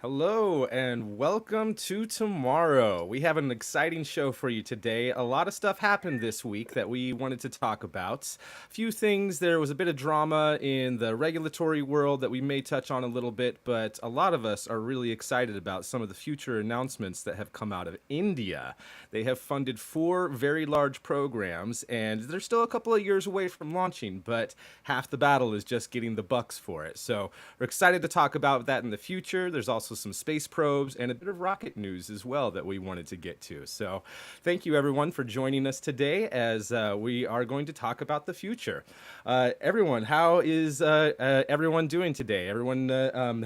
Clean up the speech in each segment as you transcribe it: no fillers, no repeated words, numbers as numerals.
Hello and welcome to Tomorrow. We have an exciting show for you today. A lot of stuff happened this week that we wanted to talk about. A few things, there was a bit of drama in the regulatory world that we may touch on a little bit, but a lot of us are really excited about some of the future announcements that have come out of India. They have funded 4 very large programs, and they're still a couple of years away from launching, but half the battle is just getting the bucks for it. So we're excited to talk about that in the future. There's also some space probes and a bit of rocket news as well that we wanted to get to. So thank you everyone for joining us today as we are going to talk about the future. Everyone, how is everyone doing today? Everyone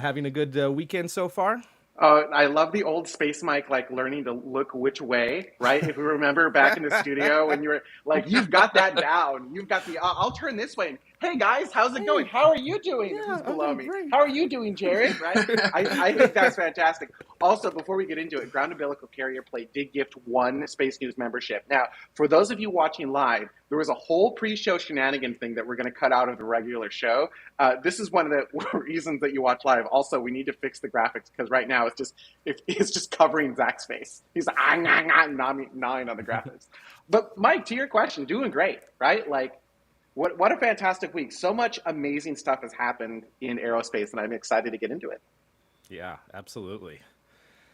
having a good weekend so far? I love the old space mic, like learning to look which way, right? If you remember back in the studio when you were like, you've got that down. You've got I'll turn this way. Hey guys, how's it going? Hey, How are you doing? Who's yeah, I'm below doing me? great. How are you doing, Jared? Right? I think that's fantastic. Also, before we get into it, Ground Umbilical Carrier Plate did gift 1 Space News membership. Now, for those of you watching live, there was a whole pre-show shenanigans thing that we're going to cut out of the regular show. This is one of the reasons that you watch live. Also, we need to fix the graphics because right now it's just covering Zach's face. He's like, gnawing on the graphics. But Mike, to your question, doing great, right? Like, what a fantastic week. So much amazing stuff has happened in aerospace, and I'm excited to get into it. Yeah, absolutely.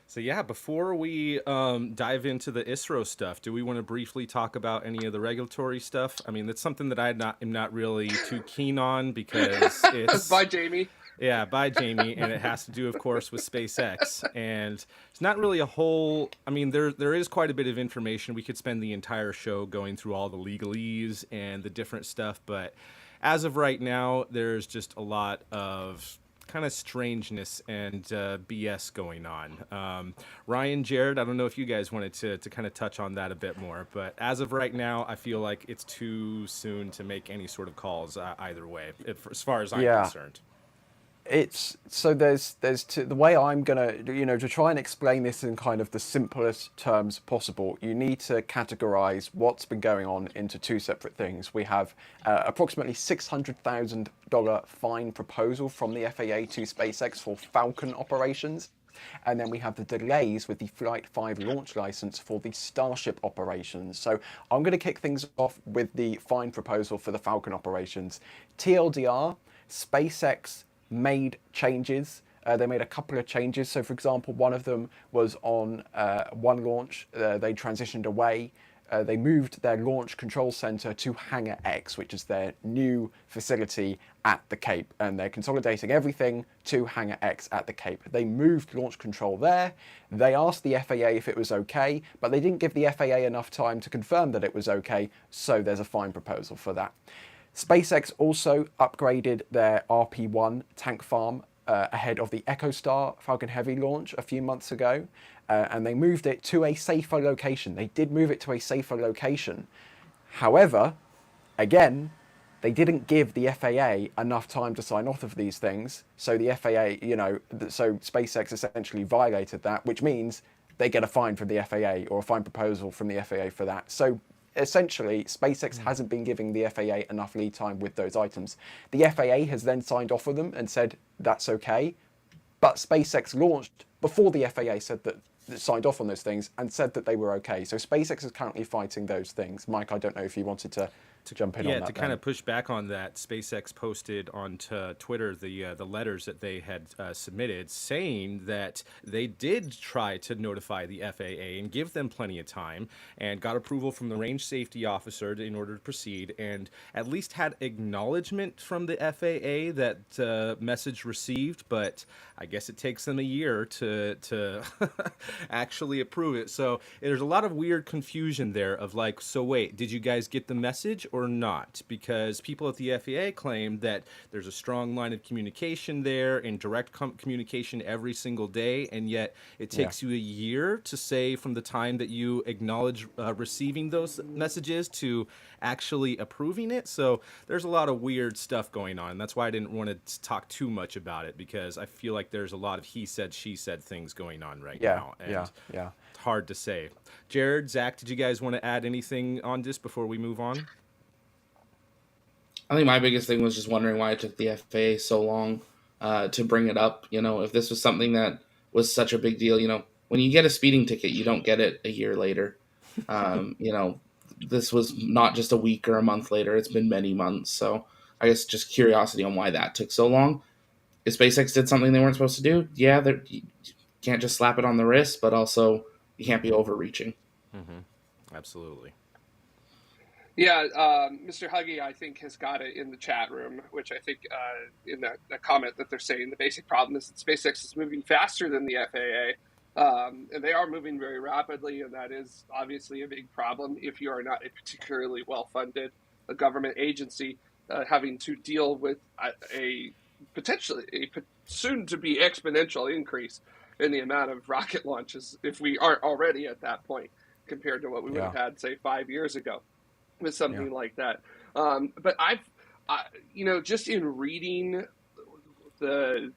So yeah, before we dive into the ISRO stuff, do we want to briefly talk about any of the regulatory stuff? I mean, that's something that am not really too keen on because Bye, it's Jamie. yeah, by Jamie, and it has to do, of course, with SpaceX. And it's not really a whole. I mean, there is quite a bit of information. We could spend the entire show going through all the legalese and the different stuff, but as of right now, there's just a lot of kind of strangeness and BS going on. Ryan, Jared, I don't know if you guys wanted to kind of touch on that a bit more, but as of right now, I feel like it's too soon to make any sort of calls either way, as far as I'm Yeah, concerned. it's so there's the way I'm gonna to try and explain this in kind of the simplest terms possible. You need to categorize what's been going on into 2 separate things. We have approximately $600,000 fine proposal from the FAA to SpaceX for Falcon operations. And then we have the delays with the Flight 5 launch license for the Starship operations. So I'm going to kick things off with the fine proposal for the Falcon operations. TLDR, SpaceX made changes. They made a couple of changes. So, for example, one of them was on one launch, they transitioned away. They moved their launch control center to Hangar X, which is their new facility at the Cape. And they're consolidating everything to Hangar X at the Cape. They moved launch control there. They asked the FAA if it was okay, but they didn't give the FAA enough time to confirm that it was okay. So there's a fine proposal for that. SpaceX also upgraded their RP-1 tank farm ahead of the EchoStar Falcon Heavy launch a few months ago, and they moved it to a safer location. They did move it to a safer location. However, again, they didn't give the FAA enough time to sign off of these things. So the FAA, so SpaceX essentially violated that, which means they get a fine from the FAA or a fine proposal from the FAA for that. So essentially, SpaceX hasn't been giving the FAA enough lead time with those items. The FAA has then signed off with them and said that's okay, but SpaceX launched before the FAA said that signed off on those things and said that they were okay. So SpaceX is currently fighting those things. Mike, I don't know if you wanted to jump in on Yeah, to that kind then. of push back on that, SpaceX posted on Twitter the letters that they had submitted, saying that they did try to notify the FAA and give them plenty of time, and got approval from the range safety officer in order to proceed, and at least had acknowledgement from the FAA that message received. But I guess it takes them a year to actually approve it. So there's a lot of weird confusion there of like, so wait, did you guys get the message or not? Because people at the FAA claim that there's a strong line of communication there and direct communication every single day, and yet it Yeah. takes you a year to say from the time that you acknowledge receiving those messages to actually approving it. So there's a lot of weird stuff going on. That's why I didn't want to talk too much about it, because I feel like there's a lot of he said, she said things going on right Yeah, now, yeah, and yeah. it's hard to say. Jared, Zach, did you guys want to add anything on this before we move on? I think my biggest thing was just wondering why it took the FAA so long to bring it up. You know, if this was something that was such a big deal. When you get a speeding ticket, you don't get it a year later. This was not just a week or a month later. It's been many months. So I guess just curiosity on why that took so long. If SpaceX did something they weren't supposed to do, yeah, you can't just slap it on the wrist, but also you can't be overreaching. Mm-hmm. Absolutely. Yeah, Mr. Huggy, I think, has got it in the chat room, which I think in that comment that they're saying the basic problem is that SpaceX is moving faster than the FAA, and they are moving very rapidly, and that is obviously a big problem if you are not a particularly well-funded government agency having to deal with a potentially soon-to-be exponential increase in the amount of rocket launches if we aren't already at that point compared to what we would have had, say, 5 years ago. With something like that. But just in reading the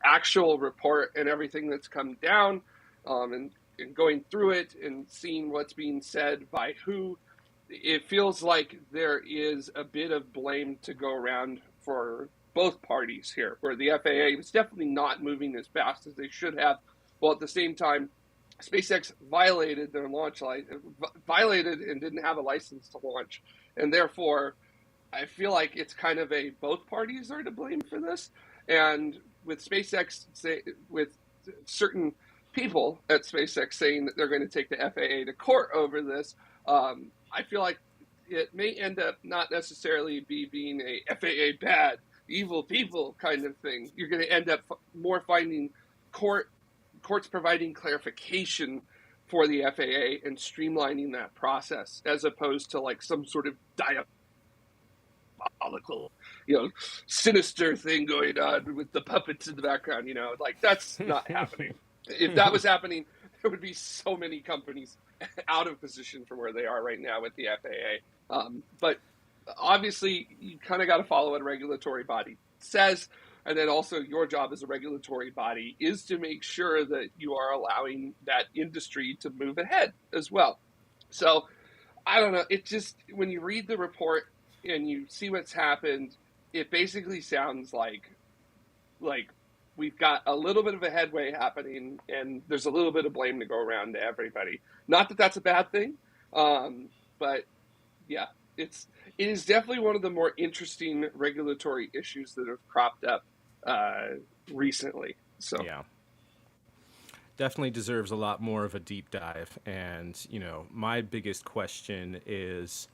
actual report and everything that's come down and going through it and seeing what's being said by who, it feels like there is a bit of blame to go around for both parties here, where the FAA was definitely not moving as fast as they should have, while at the same time, SpaceX violated their launch violated and didn't have a license to launch, and therefore, I feel like it's kind of both parties are to blame for this. And with SpaceX, with certain people at SpaceX saying that they're going to take the FAA to court over this, I feel like it may end up not necessarily being a FAA bad, evil people kind of thing. You're going to end up more finding courts providing clarification for the FAA and streamlining that process, as opposed to like some sort of diabolical, sinister thing going on with the puppets in the background. Like that's not happening. If that was happening, there would be so many companies out of position from where they are right now with the FAA. But obviously, you kind of got to follow what a regulatory body says. And then also your job as a regulatory body is to make sure that you are allowing that industry to move ahead as well. So I don't know. It just, when you read the report and you see what's happened, it basically sounds like we've got a little bit of a headway happening and there's a little bit of blame to go around to everybody. Not that that's a bad thing, but yeah, it is definitely one of the more interesting regulatory issues that have cropped up recently. So yeah, definitely deserves a lot more of a deep dive. And my biggest question is,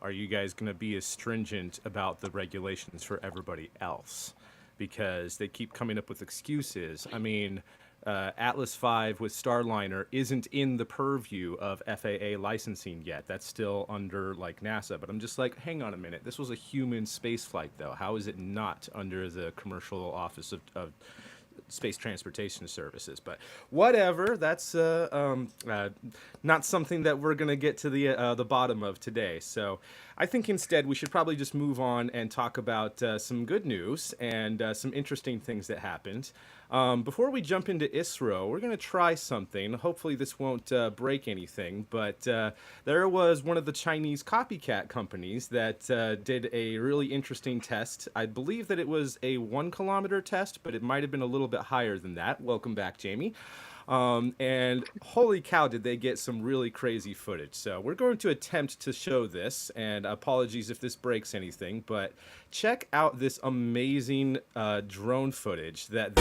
are you guys going to be as stringent about the regulations for everybody else? Because they keep coming up with excuses. I mean, Atlas V with Starliner isn't in the purview of FAA licensing yet. That's still under NASA. But I'm just like, hang on a minute. This was a human space flight, though. How is it not under the Commercial Office of Space Transportation Services? But whatever. That's not something that we're going to get to the bottom of today. So I think instead we should probably just move on and talk about some good news and some interesting things that happened. Before we jump into ISRO, we're going to try something. Hopefully this won't break anything, but there was one of the Chinese copycat companies that did a really interesting test. I believe that it was a 1 kilometer test, but it might have been a little bit higher than that. Welcome back, Jamie. And holy cow, did they get some really crazy footage. So we're going to attempt to show this, and apologies if this breaks anything, but check out this amazing drone footage that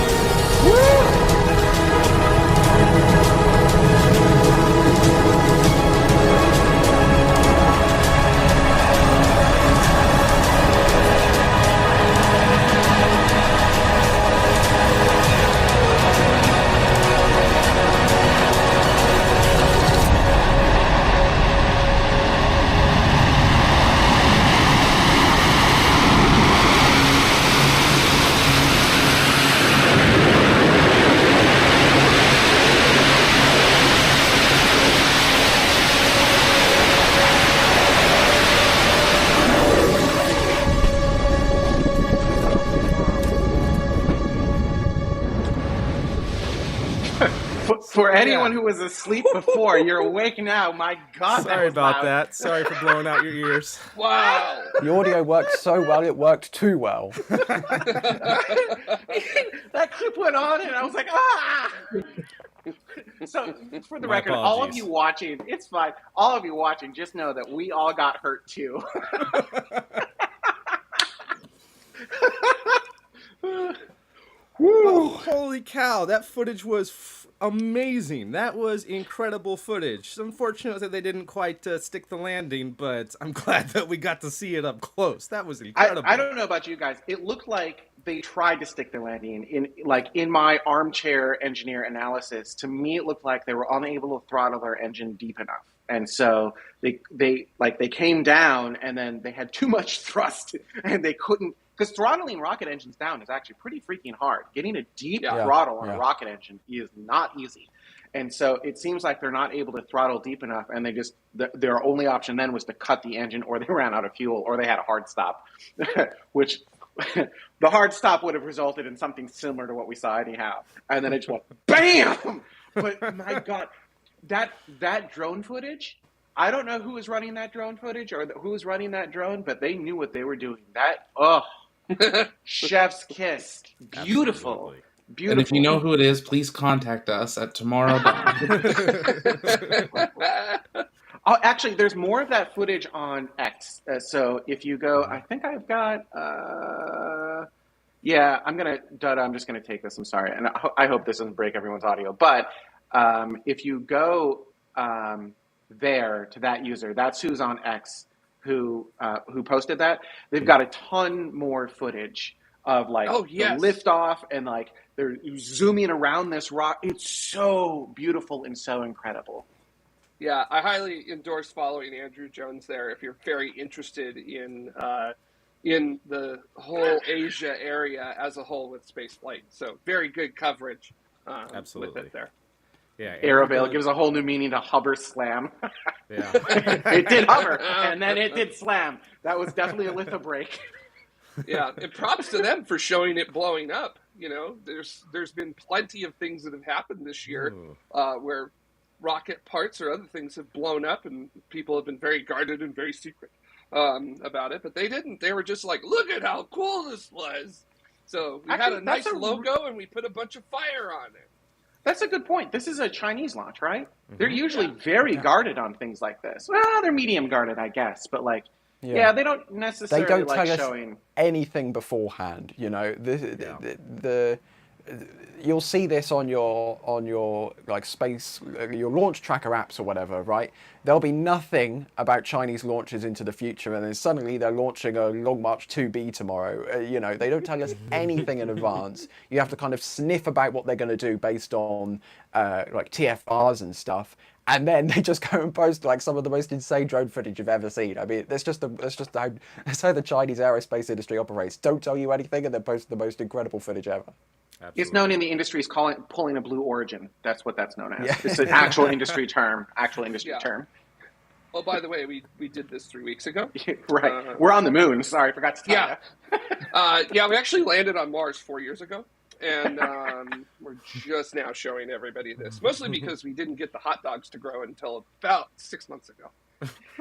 For anyone who was asleep before, you're awake now. My God, sorry about loud. that. Sorry for blowing out your ears. wow. The audio worked so well, it worked too well. That clip went on and was like, ah! So, for the My record, all of apologies. you watching, it's fine. All of you watching, just know that we all got hurt too. Woo! Holy cow, that footage was amazing. That was incredible footage. It's unfortunate that they didn't quite stick the landing, but I'm glad that we got to see it up close. That was incredible. I don't know about you guys. It looked like they tried to stick the landing in my armchair engineer analysis. To me, it looked like they were unable to throttle their engine deep enough, and so they came down, and then they had too much thrust, and they couldn't. Because throttling rocket engines down is actually pretty freaking hard. Getting a deep throttle on a rocket engine is not easy. And so it seems like they're not able to throttle deep enough, and their only option then was to cut the engine, or they ran out of fuel, or they had a hard stop, which the hard stop would have resulted in something similar to what we saw anyhow. And then it just went BAM! But my God, that drone footage, I don't know who was running that drone footage or who was running that drone, but they knew what they were doing. Chef's kiss. Beautiful. Absolutely. Beautiful. And if you know who it is, please contact us at tomorrow. Oh, actually, there's more of that footage on X. So if you go, I think I've got. Yeah, I'm just gonna take this. I'm sorry, and I hope this doesn't break everyone's audio. But if you go there to that user, that's who's on X who posted that. They've got a ton more footage of the liftoff, and they're zooming around this rock. It's so beautiful and so incredible. Yeah, I highly endorse following Andrew Jones there if you're very interested in the whole Asia area as a whole with spaceflight. So very good coverage Absolutely. with it there. Yeah, Aerovale gives a whole new meaning to hover slam. Yeah. It did hover, and then it did slam. That was definitely a litho break. Yeah, and props to them for showing it blowing up. You know, there's been plenty of things that have happened this year where rocket parts or other things have blown up, and people have been very guarded and very secret about it. But they didn't. They were just like, look at how cool this was. So we had a nice logo, and we put a bunch of fire on it. That's a good point. This is a Chinese launch, right? Mm-hmm. They're usually very guarded on things like this. Well, they're medium guarded, I guess, but they don't necessarily they don't tell showing us anything beforehand. You know, you'll see this on your space, your launch tracker apps or whatever, right? There'll be nothing about Chinese launches into the future, and then suddenly they're launching a Long March 2B tomorrow. They don't tell us anything in advance. You have to kind of sniff about what they're going to do based on TFRs and stuff. And then they just go and post some of the most insane drone footage you've ever seen. I mean, that's just how the Chinese aerospace industry operates. Don't tell you anything and then post the most incredible footage ever. Absolutely. It's known in the industry as pulling a blue origin. That's what that's known as. Yeah. It's an actual industry term. Term. Oh, by the way, we did this 3 weeks ago. Right. We're on the moon. Sorry, I forgot to tell you. We actually landed on Mars 4 years ago. And we're just now showing everybody this, mostly because we didn't get the hot dogs to grow until about 6 months ago.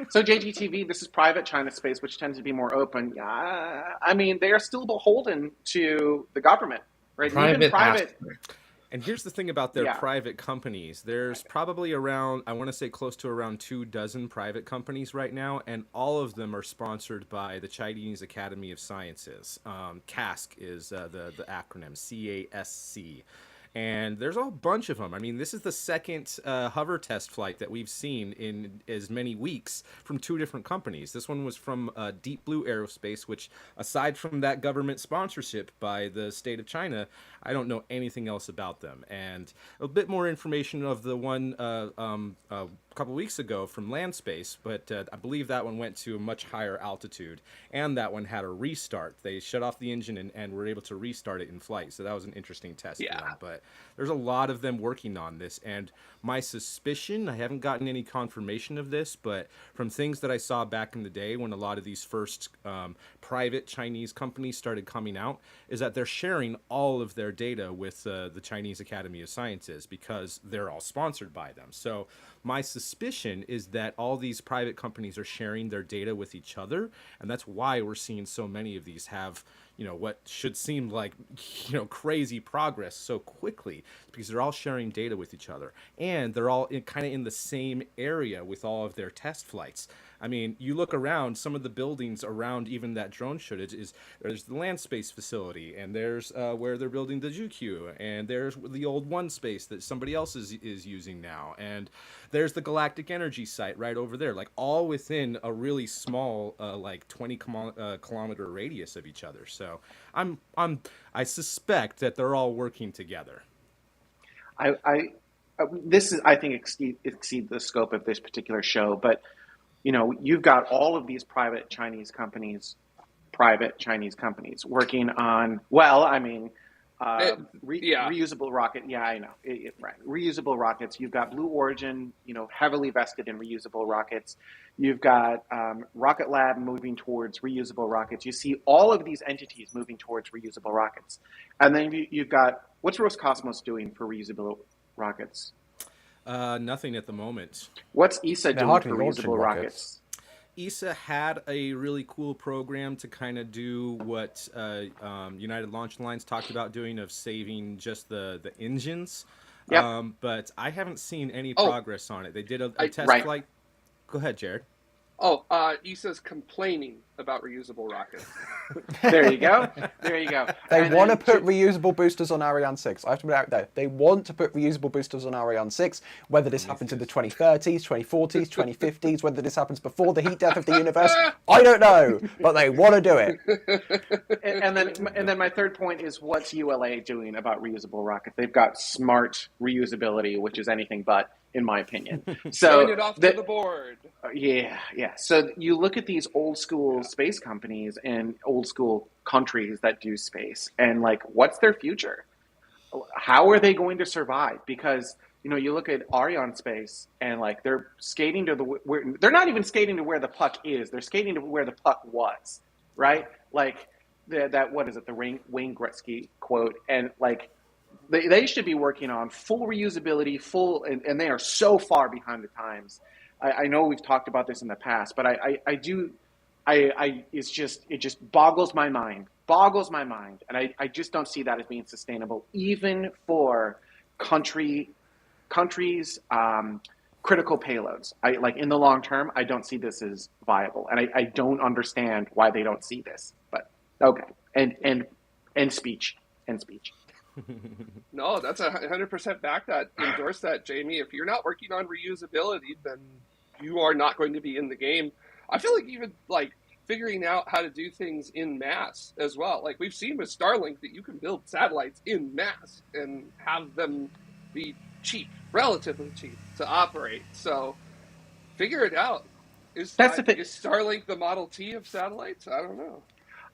So JGTV, this is private China space, which tends to be more open. I mean, they are still beholden to the government, right? Private. And here's the thing about their private companies. There's probably around, I want to say close to around 24 private companies right now, and all of them are sponsored by the Chinese Academy of Sciences. CASC is the acronym, CASC. And there's a bunch of them. I mean, this is the second hover test flight that we've seen in as many weeks from 2 different companies. This one was from Deep Blue Aerospace, which, aside from that government sponsorship by the state of China, I don't know anything else about them. And a bit more information of the one a couple weeks ago from Land Space, but I believe that one went to a much higher altitude, and that one had a restart. They shut off the engine and were able to restart it in flight, so that was an interesting test for them. But there's a lot of them working on this, and my suspicion, I haven't gotten any confirmation of this, but from things that I saw back in the day when a lot of these first private Chinese companies started coming out, is that they're sharing all of their data with the Chinese Academy of Sciences because they're all sponsored by them. So my suspicion is that all these private companies are sharing their data with each other, and that's why we're seeing so many of these have what should seem like crazy progress so quickly, because they're all sharing data with each other, and they're all kind of in the same area with all of their test flights. I mean, you look around, some of the buildings around even that drone shootage is there's the land space facility, and there's where they're building the JUQ, and there's the old one space that somebody else is using now, and there's the galactic energy site right over there, like all within a really small like 20 kilometer radius of each other. So I suspect that they're all working together. This is, I think, exceed the scope of this particular show, but you've got all of these private Chinese companies working on, reusable rocket. Yeah, I know. Right. Reusable rockets. You've got Blue Origin, heavily vested in reusable rockets. You've got Rocket Lab moving towards reusable rockets. You see all of these entities moving towards reusable rockets. And then you've got, what's Roscosmos doing for reusable rockets? Nothing at the moment. What's ESA doing for reusable rockets? ESA had a really cool program to kind of do what United Launch Alliance talked about doing, of saving just the engines. Yep. But I haven't seen any progress on it. They did a test flight. Go ahead, Jared. ESA's complaining about reusable rockets. There you go. They want to put reusable boosters on Ariane 6. I have to put it out there. They want to put reusable boosters on Ariane 6. Whether this happens in the 2030s, 2040s, 2050s, whether this happens before the heat death of the universe, I don't know. But they want to do it. And then my third point is, what's ULA doing about reusable rockets? They've got smart reusability, which is anything but, in my opinion. So join it off to the board. Yeah. So you look at these old school space companies and old school countries that do space, and like, what's their future? How are they going to survive? Because you look at Arianespace, and like, they're skating to they're not even skating to where the puck is. They're skating to where the puck was, right? Like that. What is it? The Wayne Gretzky quote, and like. They should be working on full reusability, and they are so far behind the times. I know we've talked about this in the past, but it just boggles my mind, and I just don't see that as being sustainable, even for countries, critical payloads. Like, in the long term, I don't see this as viable, and I don't understand why they don't see this. But okay, and speech. No, that's 100% endorse that, Jamie. If you're not working on reusability, then you are not going to be in the game. I feel like even like figuring out how to do things in mass as well. Like, we've seen with Starlink that you can build satellites in mass and have them be cheap, relatively cheap to operate. So figure it out. Is Starlink the Model T of satellites? I don't know.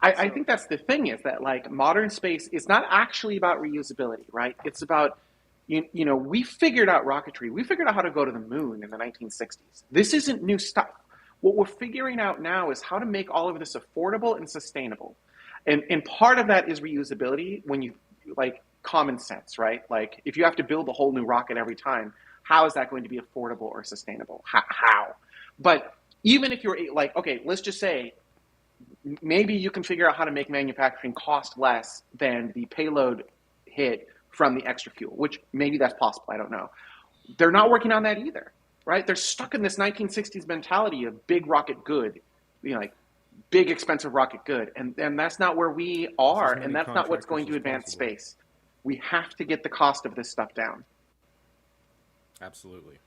I think that's the thing, is that like, modern space is not actually about reusability, right? It's about, we figured out rocketry. We figured out how to go to the moon in the 1960s. This isn't new stuff. What we're figuring out now is how to make all of this affordable and sustainable. And part of that is reusability, when you, like, common sense, right? Like, if you have to build a whole new rocket every time, how is that going to be affordable or sustainable? How? But even if you're like, okay, let's just say, maybe you can figure out how to make manufacturing cost less than the payload hit from the extra fuel, which maybe that's possible. I don't know. They're not working on that either, right? They're stuck in this 1960s mentality of big rocket good, like big expensive rocket good. And that's not where we are, and that's not what's going to advance space. We have to get the cost of this stuff down. Absolutely.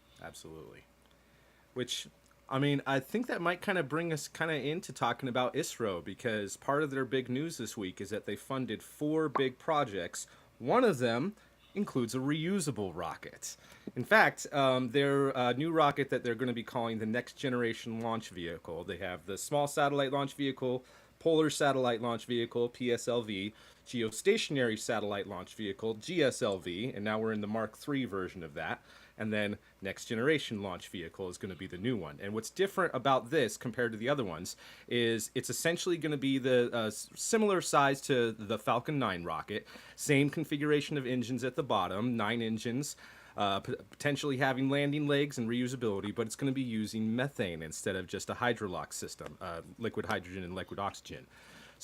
Which, I mean, I think that might kind of bring us into talking about ISRO, because part of their big news this week is that they funded 4 big projects. One of them includes a reusable rocket. In fact, their new rocket that they're going to be calling the Next Generation Launch Vehicle. They have the Small Satellite Launch Vehicle, Polar Satellite Launch Vehicle, PSLV, Geostationary Satellite Launch Vehicle, GSLV, and now we're in the Mark III version of that. And then Next Generation Launch Vehicle is going to be the new one. And what's different about this compared to the other ones is it's essentially going to be the similar size to the Falcon 9 rocket. Same configuration of engines at the bottom, 9 engines, potentially having landing legs and reusability, but it's going to be using methane instead of just a hydrolox system, liquid hydrogen and liquid oxygen.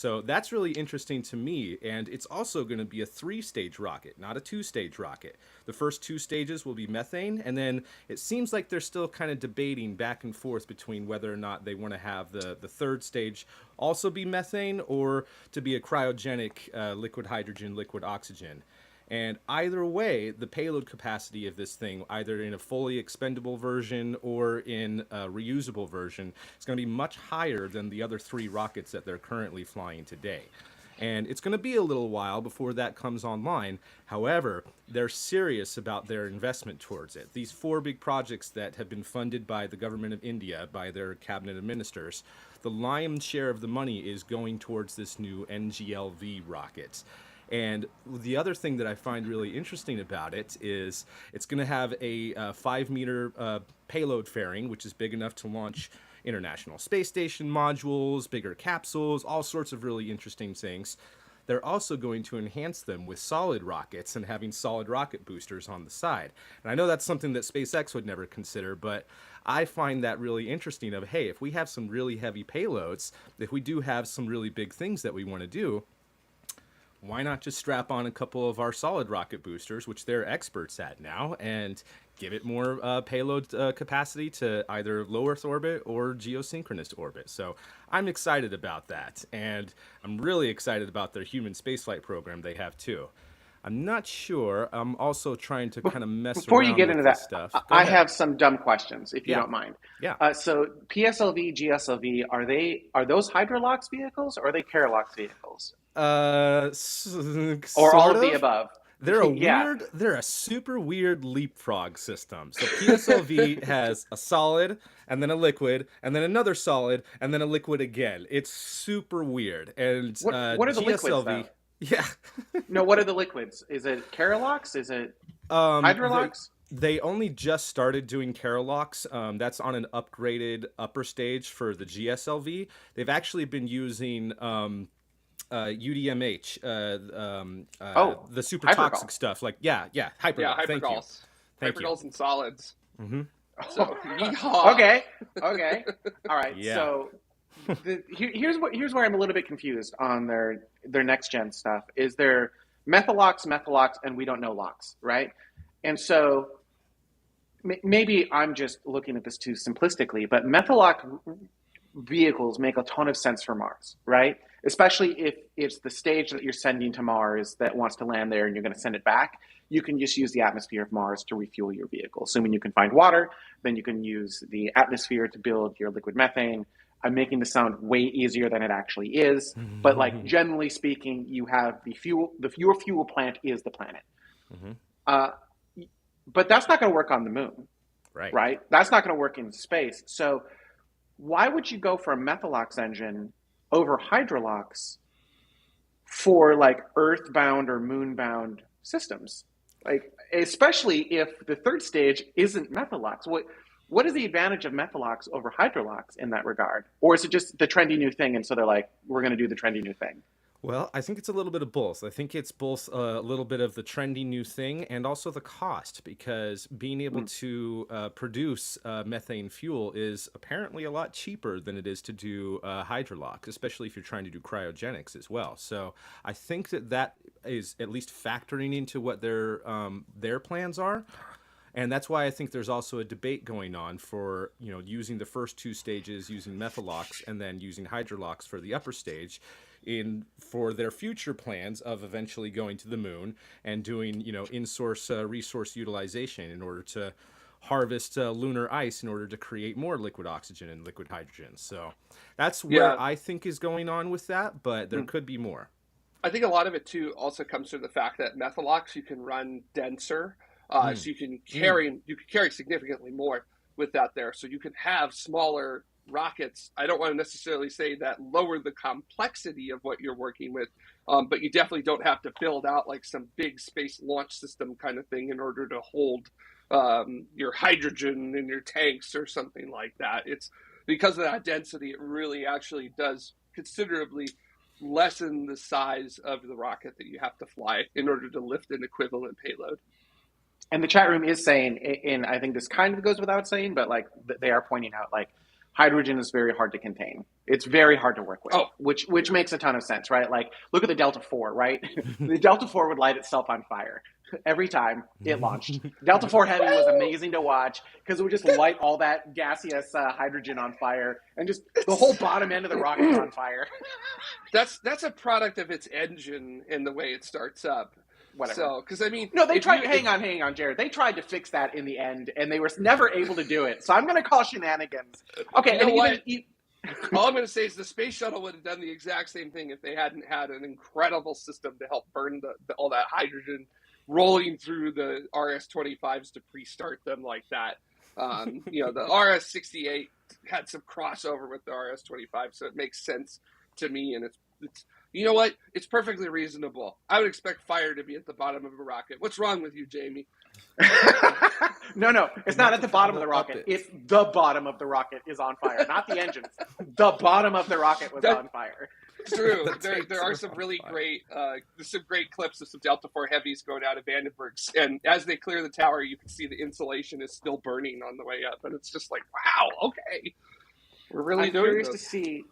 So that's really interesting to me. And it's also going to be a 3-stage rocket, not a 2-stage rocket. The first 2 stages will be methane. And then it seems like they're still kind of debating back and forth between whether or not they want to have the 3rd stage also be methane or to be a cryogenic liquid hydrogen, liquid oxygen. And either way, the payload capacity of this thing, either in a fully expendable version or in a reusable version, is going to be much higher than the other 3 rockets that they're currently flying today. And it's going to be a little while before that comes online. However, they're serious about their investment towards it. These 4 big projects that have been funded by the government of India, by their cabinet ministers, the lion's share of the money is going towards this new NGLV rocket. And the other thing that I find really interesting about it is it's going to have a 5-meter payload fairing, which is big enough to launch International Space Station modules, bigger capsules, all sorts of really interesting things. They're also going to enhance them with solid rockets and having solid rocket boosters on the side. And I know that's something that SpaceX would never consider, but I find that really interesting of, hey, if we have some really heavy payloads, if we do have some really big things that we want to do, why not just strap on a couple of our solid rocket boosters, which they're experts at now, and give it more payload capacity to either low Earth orbit or geosynchronous orbit. So I'm excited about that, and I'm really excited about their human spaceflight program they have too. I'm not sure. I'm also trying to kind of mess Before around you get with into this that, stuff. I have some dumb questions, if you Yeah. don't mind. Yeah. So PSLV, GSLV, are those Hydrolox vehicles or are they Carolox vehicles? Or Sort all of the above? They're a Yeah. they're a super weird leapfrog system. So PSLV has a solid and then a liquid and then another solid and then a liquid again. It's super weird. And What are the liquids, though? yeah. No, what are the liquids? Is it Carolox? Is it They, Hydrolox? they only just started doing Carolox. That's on an upgraded upper stage for the GSLV. They've actually been using UDMH, the super hypergol. toxic stuff. Like, hypergol. Yeah, Thank you. hypergols. Thank you. Hypergols and solids. Mm-hmm. So, yeehaw. Okay. All right. Yeah. So here's where I'm a little bit confused on their next gen stuff. Is there methalox, and we don't know LOX, right? And so maybe I'm just looking at this too simplistically, but methalox vehicles make a ton of sense for Mars, right? Especially if it's the stage that you're sending to Mars that wants to land there and you're going to send it back. You can just use the atmosphere of Mars to refuel your vehicle. Assuming you can find water, then you can use the atmosphere to build your liquid methane. I'm making this sound way easier than it actually is, but like generally speaking, you have your fuel plant is the planet. But that's not going to work on the moon, right? That's not going to work in space. So why would you go for a methalox engine over hydrolox for like earthbound or moonbound systems? Like, especially if the 3rd stage isn't methalox. What is the advantage of methalox over hydrolox in that regard? Or is it just the trendy new thing, and so they're like, we're going to do the trendy new thing? Well, I think it's a little bit of both. I think it's both a little bit of the trendy new thing and also the cost, because being able to produce methane fuel is apparently a lot cheaper than it is to do hydrolox, especially if you're trying to do cryogenics as well. So I think that is at least factoring into what their plans are. And that's why I think there's also a debate going on for, using the first 2 stages, using methalox, and then using hydrolox for the upper stage for their future plans of eventually going to the moon and doing, in-source resource utilization in order to harvest lunar ice in order to create more liquid oxygen and liquid hydrogen. So that's where I think is going on with that, but there could be more. I think a lot of it too also comes from the fact that methalox you can run denser, so you can carry significantly more with that there. So you can have smaller rockets. I don't want to necessarily say that lower the complexity of what you're working with, but you definitely don't have to build out like some big space launch system kind of thing in order to hold your hydrogen in your tanks or something like that. It's because of that density, it really actually does considerably lessen the size of the rocket that you have to fly in order to lift an equivalent payload. And the chat room is saying, and I think this kind of goes without saying, but like they are pointing out, like hydrogen is very hard to contain. It's very hard to work with, which makes a ton of sense, right? Like, look at the Delta IV, right? The Delta IV would light itself on fire every time it launched. Delta IV Heavy was amazing to watch because it would just light all that gaseous hydrogen on fire, and just the whole bottom end of the rocket was on fire. That's a product of its engine and the way it starts up. Whatever. So, because I mean, no, they tried. Hang on, Jared. They tried to fix that in the end, and they were never able to do it. So I'm going to call shenanigans. Okay, you know what? All I'm going to say is the space shuttle would have done the exact same thing if they hadn't had an incredible system to help burn all that hydrogen rolling through the RS-25s to pre-start them like that. The RS-68 had some crossover with the RS-25, so it makes sense to me, and it's you know what? It's perfectly reasonable. I would expect fire to be at the bottom of a rocket. What's wrong with you, Jamie? No, it's not at the bottom of the rocket. It's the bottom of the rocket is on fire, not the engines. The bottom of the rocket was on fire. True. There are some really great clips of some Delta IV Heavies going out of Vandenberg, and as they clear the tower, you can see the insulation is still burning on the way up, and it's just like, wow, okay, we're really curious to see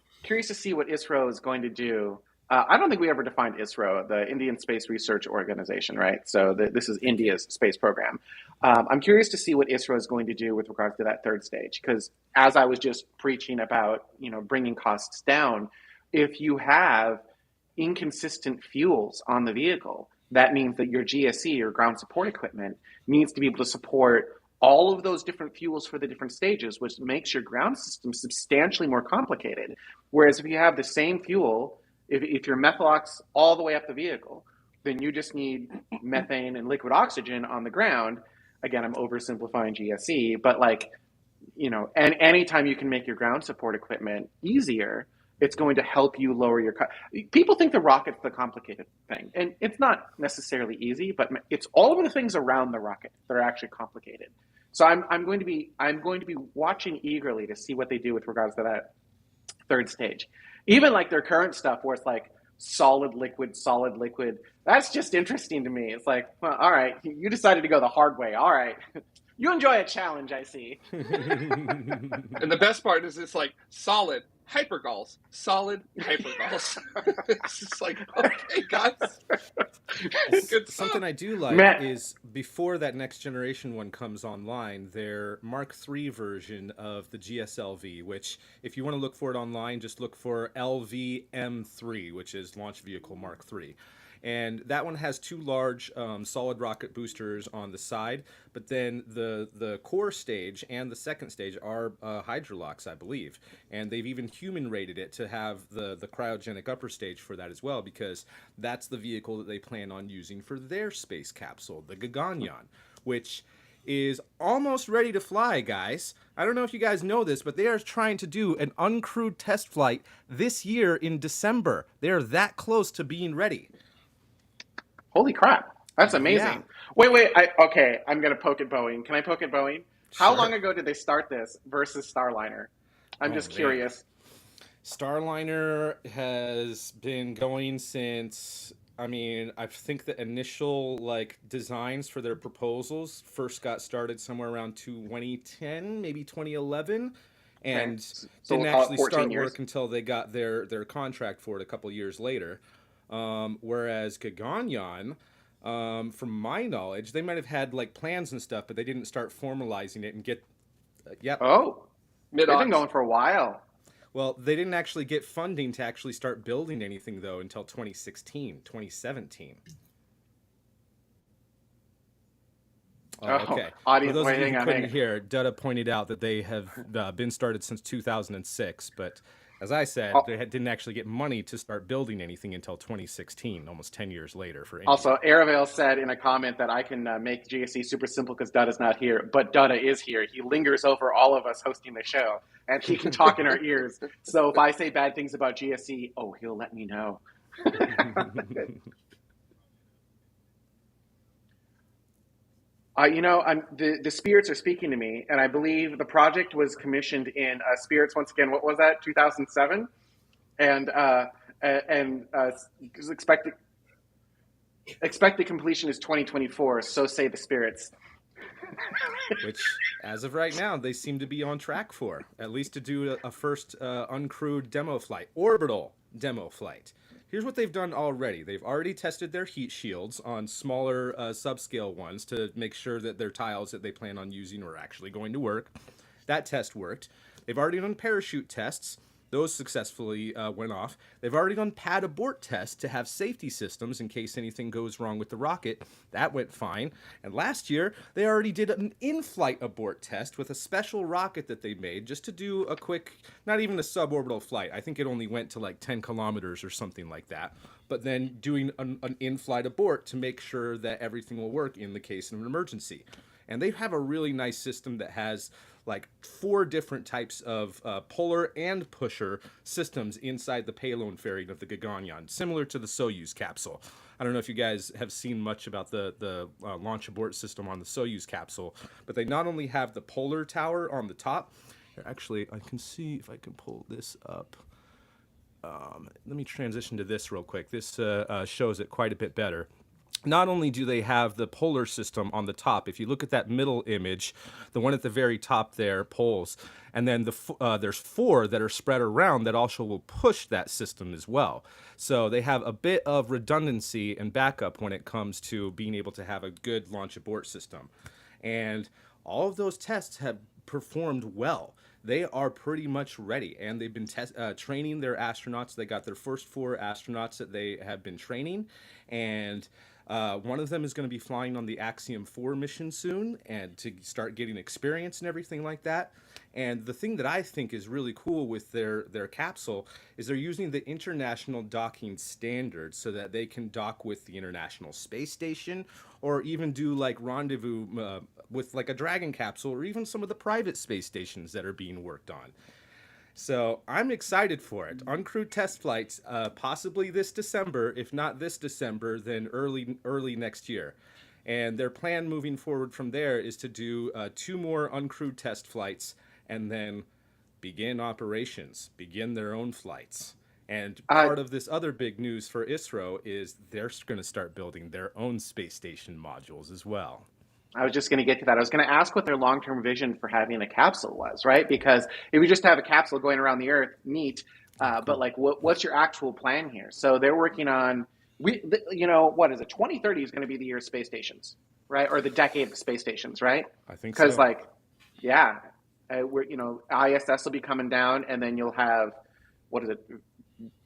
what ISRO is going to do. I don't think we ever defined ISRO, the Indian Space Research Organization, right? So this is India's space program. I'm curious to see what ISRO is going to do with regards to that third stage, because as I was just preaching about, bringing costs down, if you have inconsistent fuels on the vehicle, that means that your GSE, your ground support equipment, needs to be able to support all of those different fuels for the different stages, which makes your ground system substantially more complicated. Whereas if you have the same fuel, if you're methylox all the way up the vehicle, then you just need methane and liquid oxygen on the ground. Again, I'm oversimplifying GSE, but and anytime you can make your ground support equipment easier, it's going to help you lower your cost. People think the rocket's the complicated thing, and it's not necessarily easy, but it's all of the things around the rocket that are actually complicated. So I'm going to be watching eagerly to see what they do with regards to that third stage. Even like their current stuff where it's like solid, liquid, that's just interesting to me. It's like, well, all right, you decided to go the hard way. All right. You enjoy a challenge, I see. And the best part is it's like solid hypergalls. It's just like, okay, guys. Something I do like is before that next generation one comes online, their Mark III version of the GSLV, which if you want to look for it online, just look for LVM3, which is Launch Vehicle Mark III. And that one has two large solid rocket boosters on the side, but then the core stage and the second stage are hydrolox, I believe. And they've even human rated it to have the cryogenic upper stage for that as well, because that's the vehicle that they plan on using for their space capsule, the Gaganyaan, which is almost ready to fly, guys. I don't know if you guys know this, but they are trying to do an uncrewed test flight this year in December. They are that close to being ready. Holy crap. That's amazing. Yeah. Wait. I'm going to poke at Boeing. Can I poke at Boeing? Sure. How long ago did they start this versus Starliner? I'm just curious. Starliner has been going since, I think the initial designs for their proposals first got started somewhere around 2010, maybe 2011. And didn't actually start work until they got their contract for it a couple years later. Whereas Gaganyaan, from my knowledge, they might have had plans and stuff, but they didn't start formalizing it and get. Oh, they've been going for a while. Well, they didn't actually get funding to actually start building anything though until 2016, 2017. Okay. Audience, for those of you who couldn't hear, Dutta pointed out that they have been started since 2006, but. As I said, they didn't actually get money to start building anything until 2016, almost 10 years later. For India. Also, Aravale said in a comment that I can make GSE super simple because Dutta's not here, but Dutta is here. He lingers over all of us hosting the show, and he can talk in our ears. So if I say bad things about GSE, he'll let me know. The Spirits are speaking to me, and I believe the project was commissioned in Spirits once again. What was that? 2007, and expected completion is 2024. So say the Spirits. As of right now, they seem to be on track for at least to do a first uncrewed demo flight, orbital demo flight. Here's what they've done already. They've already tested their heat shields on smaller subscale ones to make sure that their tiles that they plan on using are actually going to work. That test worked. They've already done parachute tests. Those successfully went off. They've already done pad abort tests to have safety systems in case anything goes wrong with the rocket. That went fine. And last year, they already did an in-flight abort test with a special rocket that they made just to do a quick, not even a suborbital flight. I think it only went to like 10 kilometers or something like that. But then doing an in-flight abort to make sure that everything will work in the case of an emergency. And they have a really nice system that has like 4 different types of puller and pusher systems inside the payload fairing of the Gaganyaan, similar to the Soyuz capsule. I don't know if you guys have seen much about the launch abort system on the Soyuz capsule, but they not only have the polar tower on the top. Actually, I can see if I can pull this up. Let me transition to this real quick. This shows it quite a bit better. Not only do they have the polar system on the top, if you look at that middle image, the one at the very top there, poles, and then there's 4 that are spread around that also will push that system as well. So they have a bit of redundancy and backup when it comes to being able to have a good launch abort system. And all of those tests have performed well. They are pretty much ready, and they've been training their astronauts. They got their first 4 astronauts that they have been training, and one of them is going to be flying on the Axiom 4 mission soon and to start getting experience and everything like that. And the thing that I think is really cool with their capsule is they're using the international docking standards so that they can dock with the International Space Station or even do like rendezvous with like a Dragon capsule or even some of the private space stations that are being worked on. So I'm excited for it. Uncrewed test flights, possibly this December. If not this December, then early next year. And their plan moving forward from there is to do 2 more uncrewed test flights and then begin operations, begin their own flights. And part of this other big news for ISRO is they're going to start building their own space station modules as well. I was just going to get to that. I was going to ask what their long-term vision for having a capsule was, right? Because if we just have a capsule going around the Earth, neat. But like, what's your actual plan here? So they're working on, what is it? 2030 is going to be the year of space stations, right? Or the decade of space stations, right? I think so. Because ISS will be coming down, and then you'll have,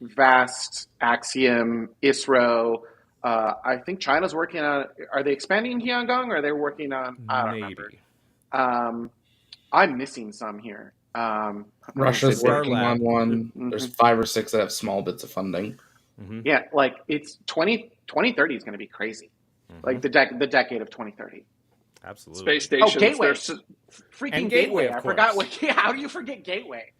VAST, Axiom, ISRO. I think China's working on. Are they expanding Tiangong, or are they working on? I don't remember. I'm missing some here. Russia's working on one. Mm-hmm. There's 5 or 6 that have small bits of funding. Mm-hmm. Yeah, like it's 2030 is going to be crazy. Mm-hmm. Like the decade of 2030. Absolutely. Space stations. Oh, Gateway. Freaking Gateway. I forgot what. How do you forget Gateway?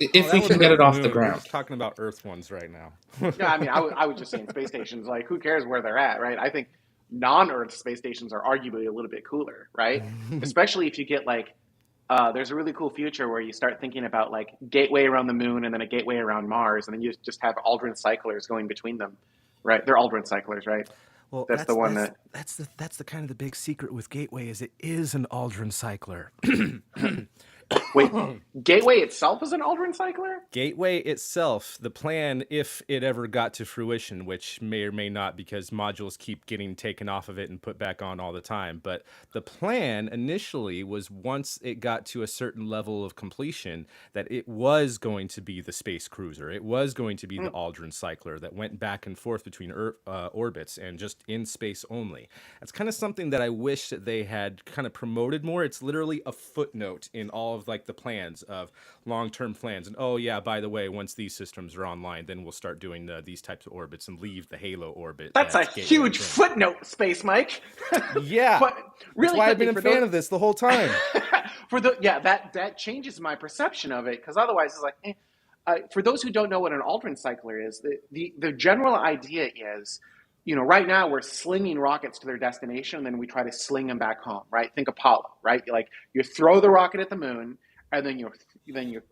If we can get it off the ground. We're talking about Earth ones right now. Yeah, I mean, I was just saying space stations. Like, who cares where they're at, right? I think non-Earth space stations are arguably a little bit cooler, right? Especially if you get like, there's a really cool future where you start thinking about like gateway around the moon and then a gateway around Mars, and then you just have Aldrin cyclers going between them, right? They're Aldrin cyclers, right? Well, that's the kind of the big secret with Gateway is it is an Aldrin cycler. Wait, Gateway itself is an Aldrin cycler? Gateway itself, the plan, if it ever got to fruition, which may or may not because modules keep getting taken off of it and put back on all the time, but the plan initially was once it got to a certain level of completion that it was going to be the space cruiser. It was going to be the Aldrin cycler that went back and forth between orbits and just in space only. That's kind of something that I wish that they had kind of promoted more. It's literally a footnote in all of like the plans of long-term plans. And oh yeah, by the way, once these systems are online, then we'll start doing these types of orbits and leave the Halo orbit. That's a huge footnote, Space Mike. Yeah, but really, that's why I've been a fan of this the whole time. That changes my perception of it, because otherwise it's like, for those who don't know what an Aldrin cycler is, the general idea is, right now we're slinging rockets to their destination, and then we try to sling them back home, right? Think Apollo, right? You throw the rocket at the moon, and then you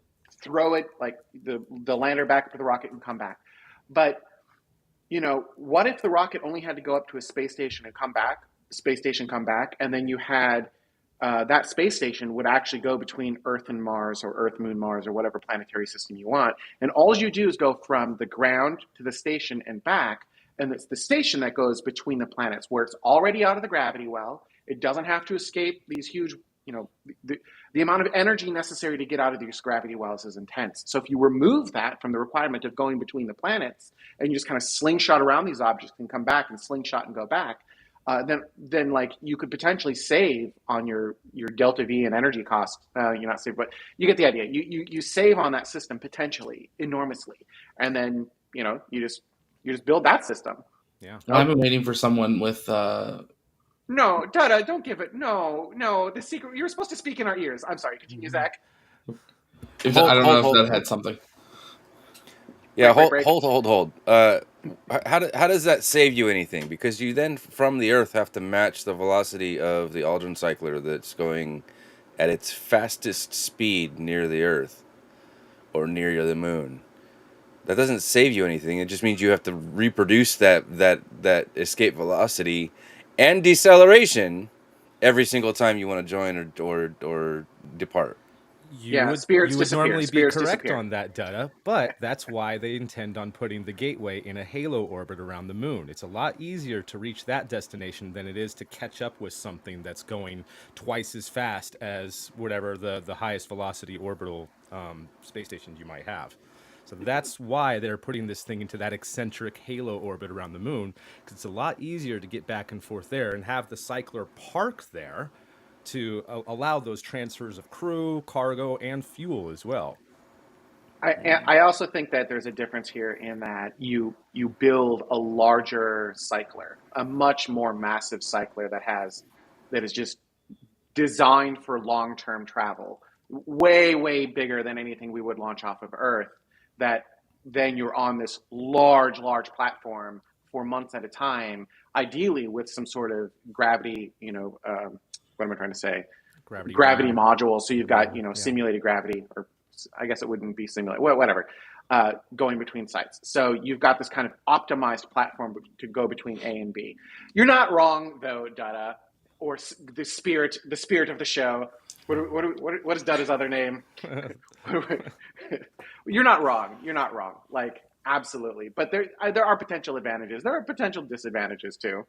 throw it like the lander back up to the rocket and come back. But what if the rocket only had to go up to a space station come back, and then you had that space station would actually go between Earth and Mars, or Earth, Moon, Mars, or whatever planetary system you want. And all you do is go from the ground to the station and back. And it's the station that goes between the planets, where it's already out of the gravity well. It doesn't have to escape these huge, the amount of energy necessary to get out of these gravity wells is intense. So if you remove that from the requirement of going between the planets, and you just kind of slingshot around these objects and come back and slingshot and go back, then like you could potentially save on your delta V and energy costs. You're not saving, but you get the idea. You save on that system potentially enormously, and then you just build that system. Yeah. I've been waiting for someone with. No, Dada, don't give it. No. The secret. You were supposed to speak in our ears. I'm sorry. Continue, Zach. I don't know if that had something. Yeah, Break. hold. How does that save you anything? Because you then, from the Earth, have to match the velocity of the Aldrin cycler that's going at its fastest speed near the Earth or near the Moon. That doesn't save you anything. It just means you have to reproduce that escape velocity and deceleration every single time you want to join or depart. You would disappear. normally Spirits be correct disappear. on that, Dutta, but that's why they intend on putting the gateway in a halo orbit around the moon. It's a lot easier to reach that destination than it is to catch up with something that's going twice as fast as whatever the highest velocity orbital space stations you might have. So that's why they're putting this thing into that eccentric halo orbit around the moon, because it's a lot easier to get back and forth there and have the cycler park there to allow those transfers of crew, cargo, and fuel as well. I also think that there's a difference here in that you build a larger cycler, a much more massive cycler that is just designed for long-term travel, way bigger than anything we would launch off of Earth. That then you're on this large platform for months at a time, ideally with some sort of gravity, what am I trying to say? Gravity module. So you've got, simulated gravity, or I guess it wouldn't be simulated, whatever, going between sites. So you've got this kind of optimized platform to go between A and B. You're not wrong, though, Dada, or the spirit of the show. What is Dada's other name? You're not wrong. Like, absolutely. But there are potential advantages. There are potential disadvantages, too.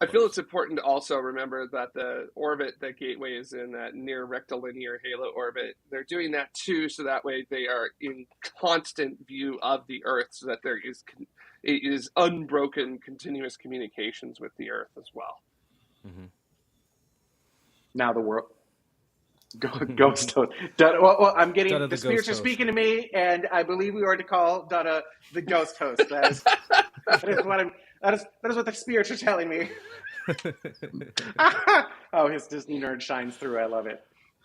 I feel it's important to also remember that the orbit that Gateway is in, that near rectilinear halo orbit, they're doing that too, so that way they are in constant view of the Earth, so that it is unbroken, continuous communications with the Earth as well. Mm-hmm. Now the world. Ghost host. Well, I'm getting Dada the spirits are speaking to me, and I believe we are to call Dada the ghost host. That is what the spirits are telling me. Oh, his Disney nerd shines through. I love it.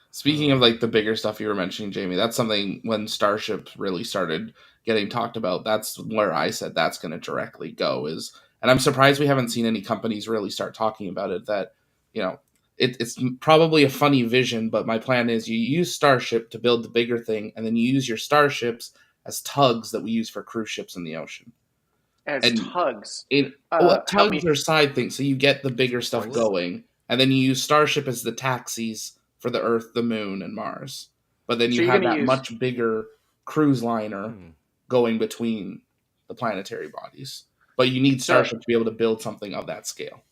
Speaking of like the bigger stuff you were mentioning, Jamie, that's something when Starship really started getting talked about. That's where I said that's going to directly go and I'm surprised we haven't seen any companies really start talking about it. That it's probably a funny vision, but my plan is you use Starship to build the bigger thing, and then you use your Starships as tugs that we use for cruise ships in the ocean. Tugs. Tugs are side things, so you get the bigger stuff going, and then you use Starship as the taxis for the Earth, the Moon, and Mars. But then you have that much bigger cruise liner going between the planetary bodies. But you need Starship to be able to build something of that scale.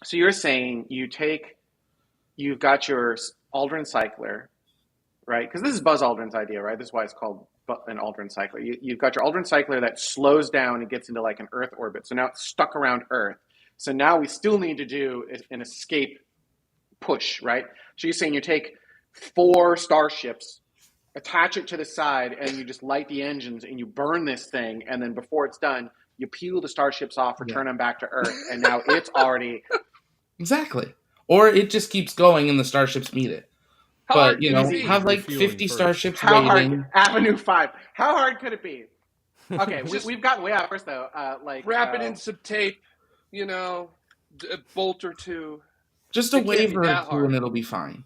So you're saying you've got your Aldrin cycler, right? Because this is Buzz Aldrin's idea, right? This is why it's called an Aldrin cycler. You've got your Aldrin cycler that slows down and gets into like an Earth orbit. So now it's stuck around Earth. So now we still need to do an escape push, right? So you're saying you take 4 Starships, attach it to the side, and you just light the engines and you burn this thing. And then before it's done, you peel the Starships off, return them back to Earth. And now it's already... Exactly. Or it just keeps going and the Starships meet it. But, have like 50 Starships waiting. Avenue 5. How hard could it be? Okay, we've gotten way out first, though. Wrap it in some tape, a bolt or two. Just a waiver or two and it'll be fine.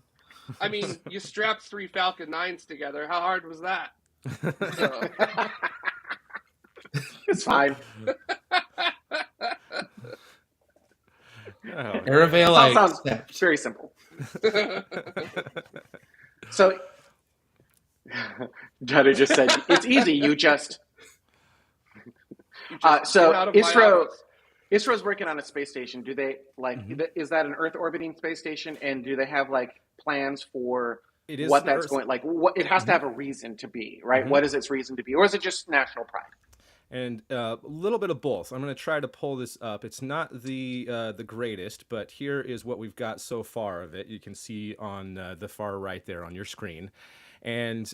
I mean, you strapped 3 Falcon 9s together. How hard was that? It's fine. Oh, Airavail, I Sounds accept. very simple. So, Judder just said, it's easy, you just... You just So get out of my office. ISRO's working on a space station. Do they Mhm. is that an Earth orbiting space station? And do they have like plans for It is what an that's Earth. going like? What it has to Mhm. have a reason to be, right? Mhm. What is its reason to be, or is it just national pride? And a little bit of both. I'm going to try to pull this up. It's not the greatest, but here is what we've got so far of it. You can see on the far right there on your screen. And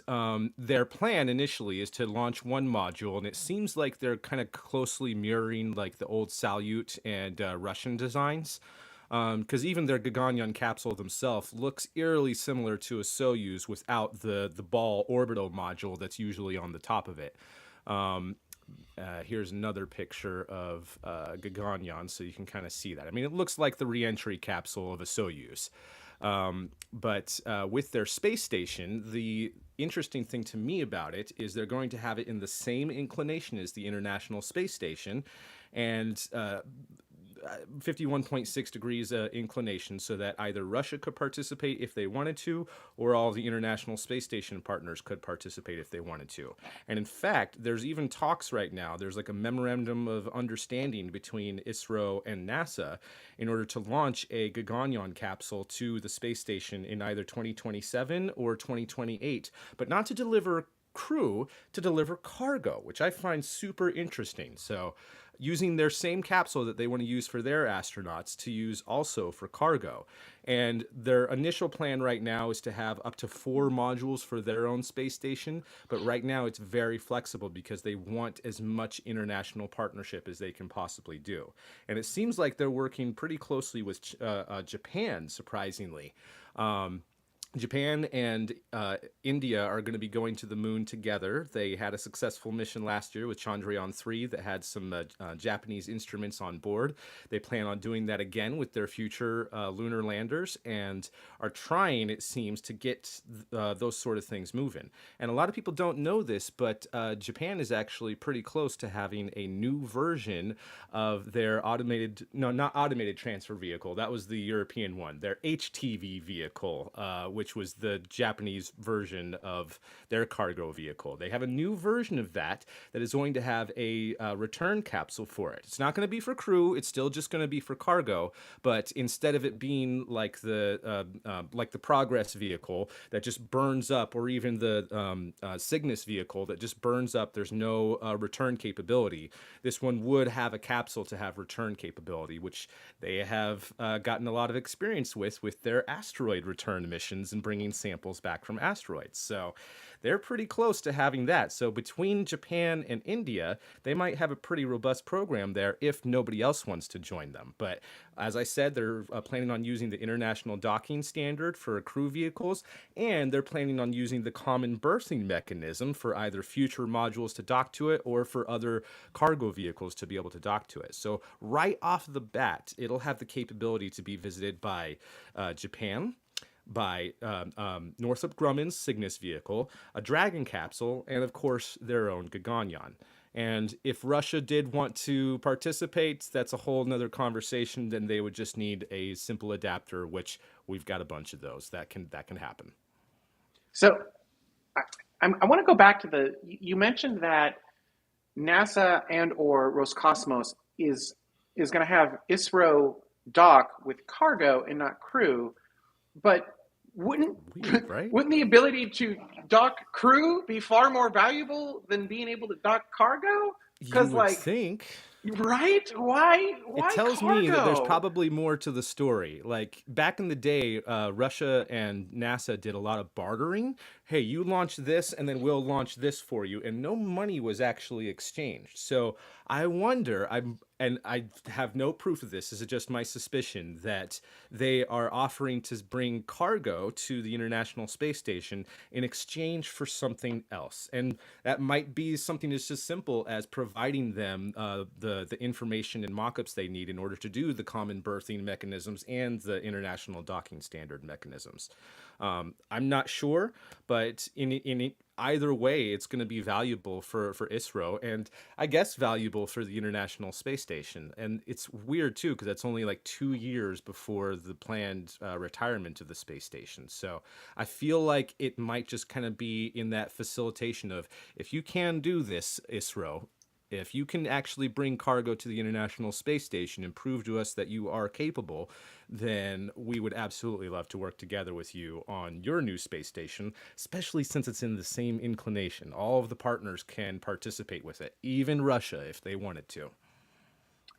their plan initially is to launch one module, and it seems like they're kind of closely mirroring like the old Salyut and Russian designs. Because even their Gaganyaan capsule themselves looks eerily similar to a Soyuz without the ball orbital module that's usually on the top of it. Um, Here's another picture of Gaganyaan, so you can kind of see that. I mean, it looks like the reentry capsule of a Soyuz. But with their space station, the interesting thing to me about it is they're going to have it in the same inclination as the International Space Station, and 51.6 degrees inclination, so that either Russia could participate if they wanted to, or all the International Space Station partners could participate if they wanted to. And in fact, there's even talks right now. There's like a memorandum of understanding between ISRO and NASA in order to launch a Gaganyaan capsule to the space station in either 2027 or 2028, but not to deliver crew, to deliver cargo, which I find super interesting. So using their same capsule that they want to use for their astronauts to use also for cargo. And their initial plan right now is to have up to 4 modules for their own space station, but right now it's very flexible because they want as much international partnership as they can possibly do. And it seems like they're working pretty closely with Japan, surprisingly. Japan and India are going to be going to the moon together. They had a successful mission last year with Chandrayaan-3 that had some Japanese instruments on board. They plan on doing that again with their future lunar landers, and are trying, it seems, to get those sort of things moving. And a lot of people don't know this, but Japan is actually pretty close to having a new version of their not automated transfer vehicle. That was the European one. Their HTV vehicle, which was the Japanese version of their cargo vehicle. They have a new version of that is going to have a return capsule for it. It's not going to be for crew. It's still just going to be for cargo. But instead of it being like the Progress vehicle that just burns up, or even the Cygnus vehicle that just burns up, there's no return capability. This one would have a capsule to have return capability, which they have gotten a lot of experience with their asteroid return missions and bringing samples back from asteroids. So they're pretty close to having that. So between Japan and India, they might have a pretty robust program there if nobody else wants to join them. But as I said, they're planning on using the International Docking Standard for crew vehicles, and they're planning on using the Common Berthing Mechanism for either future modules to dock to it or for other cargo vehicles to be able to dock to it. So right off the bat, it'll have the capability to be visited by Japan, by Northrop Grumman's Cygnus vehicle, a Dragon capsule, and of course their own Gaganyaan. And if Russia did want to participate, that's a whole nother conversation. Then they would just need a simple adapter, which we've got a bunch of those that can happen. So I want to go back to you mentioned that NASA and or Roscosmos is going to have ISRO dock with cargo and not crew, but wouldn't Weird, right? wouldn't the ability to dock crew be far more valuable than being able to dock cargo? You Because would think. right? Why It tells cargo? me that there's probably more to the story. Like back in the day, Russia and NASA did a lot of bartering. Hey, you launch this, and then we'll launch this for you, and no money was actually exchanged. So I wonder. And I have no proof of this. This is just my suspicion that they are offering to bring cargo to the International Space Station in exchange for something else, and that might be something that's just simple as providing them the information and mockups they need in order to do the common berthing mechanisms and the international docking standard mechanisms. I'm not sure, but either way, it's going to be valuable for ISRO, and I guess valuable for the International Space Station. And it's weird too because that's only like 2 years before the planned retirement of the space station. So I feel like it might just kind of be in that facilitation of, if you can do this, ISRO, if you can actually bring cargo to the International Space Station and prove to us that you are capable, then we would absolutely love to work together with you on your new space station, especially since it's in the same inclination. All of the partners can participate with it, even Russia if they wanted to.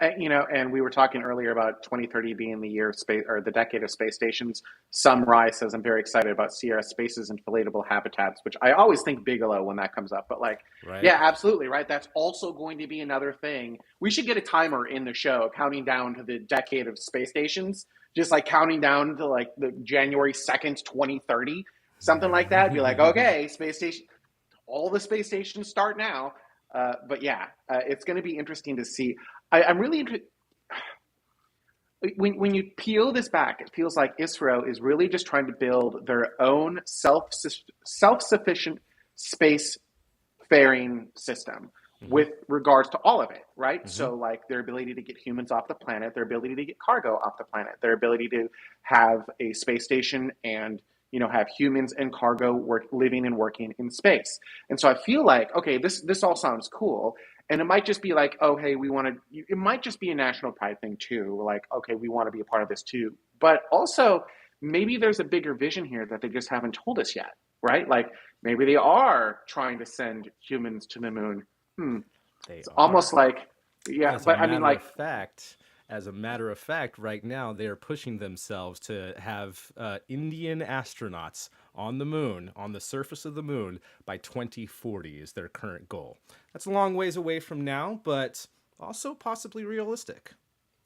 And we were talking earlier about 2030 being the year of space, or the decade of space stations. Some Rye says, I'm very excited about Sierra Space's inflatable habitats, which I always think Bigelow when that comes up. But like, Right. yeah, absolutely, right? That's also going to be another thing. We should get a timer in the show counting down to the decade of space stations, just like counting down to like the January 2nd, 2030, something like that. Be like, okay, space station, all the space stations start now. But yeah, it's going to be interesting to see. I'm really interested. When you peel this back, it feels like ISRO is really just trying to build their own self-sufficient space-faring system with regards to all of it, right? So like their ability to get humans off the planet, their ability to get cargo off the planet, their ability to have a space station and have humans and cargo living and working in space. And so I feel like, okay, this all sounds cool. And it might just be like, oh, hey, it might just be a national pride thing too. Like, okay, we want to be a part of this too. But also, maybe there's a bigger vision here that they just haven't told us yet, right? Like, maybe they are trying to send humans to the moon. It's almost like, yeah, but I mean, like, as a matter of fact, right now they are pushing themselves to have Indian astronauts on the moon, on the surface of the moon, by 2040 is their current goal. That's a long ways away from now, but also possibly realistic.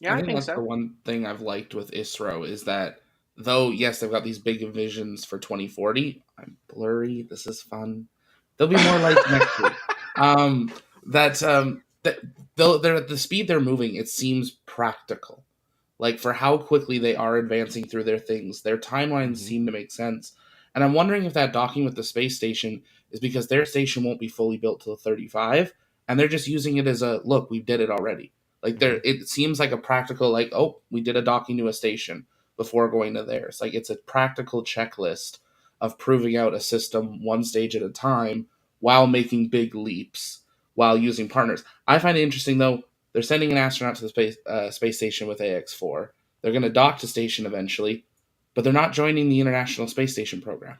Yeah, I think that's so. The one thing I've liked with ISRO is that, though, yes, they've got these big visions for 2040. I'm blurry. This is fun. There'll be more lights next week. That though they're at the speed they're moving, it seems practical. Like for how quickly they are advancing through their things, their timelines seem to make sense. And I'm wondering if that docking with the space station is because their station won't be fully built till 35, and they're just using it as a look. We did it already. Like it seems like a practical, like, oh, we did a docking to a station before going to theirs. Like it's a practical checklist of proving out a system one stage at a time while making big leaps while using partners. I find it interesting though. They're sending an astronaut to the space station with AX4. They're going to dock to station eventually, but they're not joining the International Space Station program.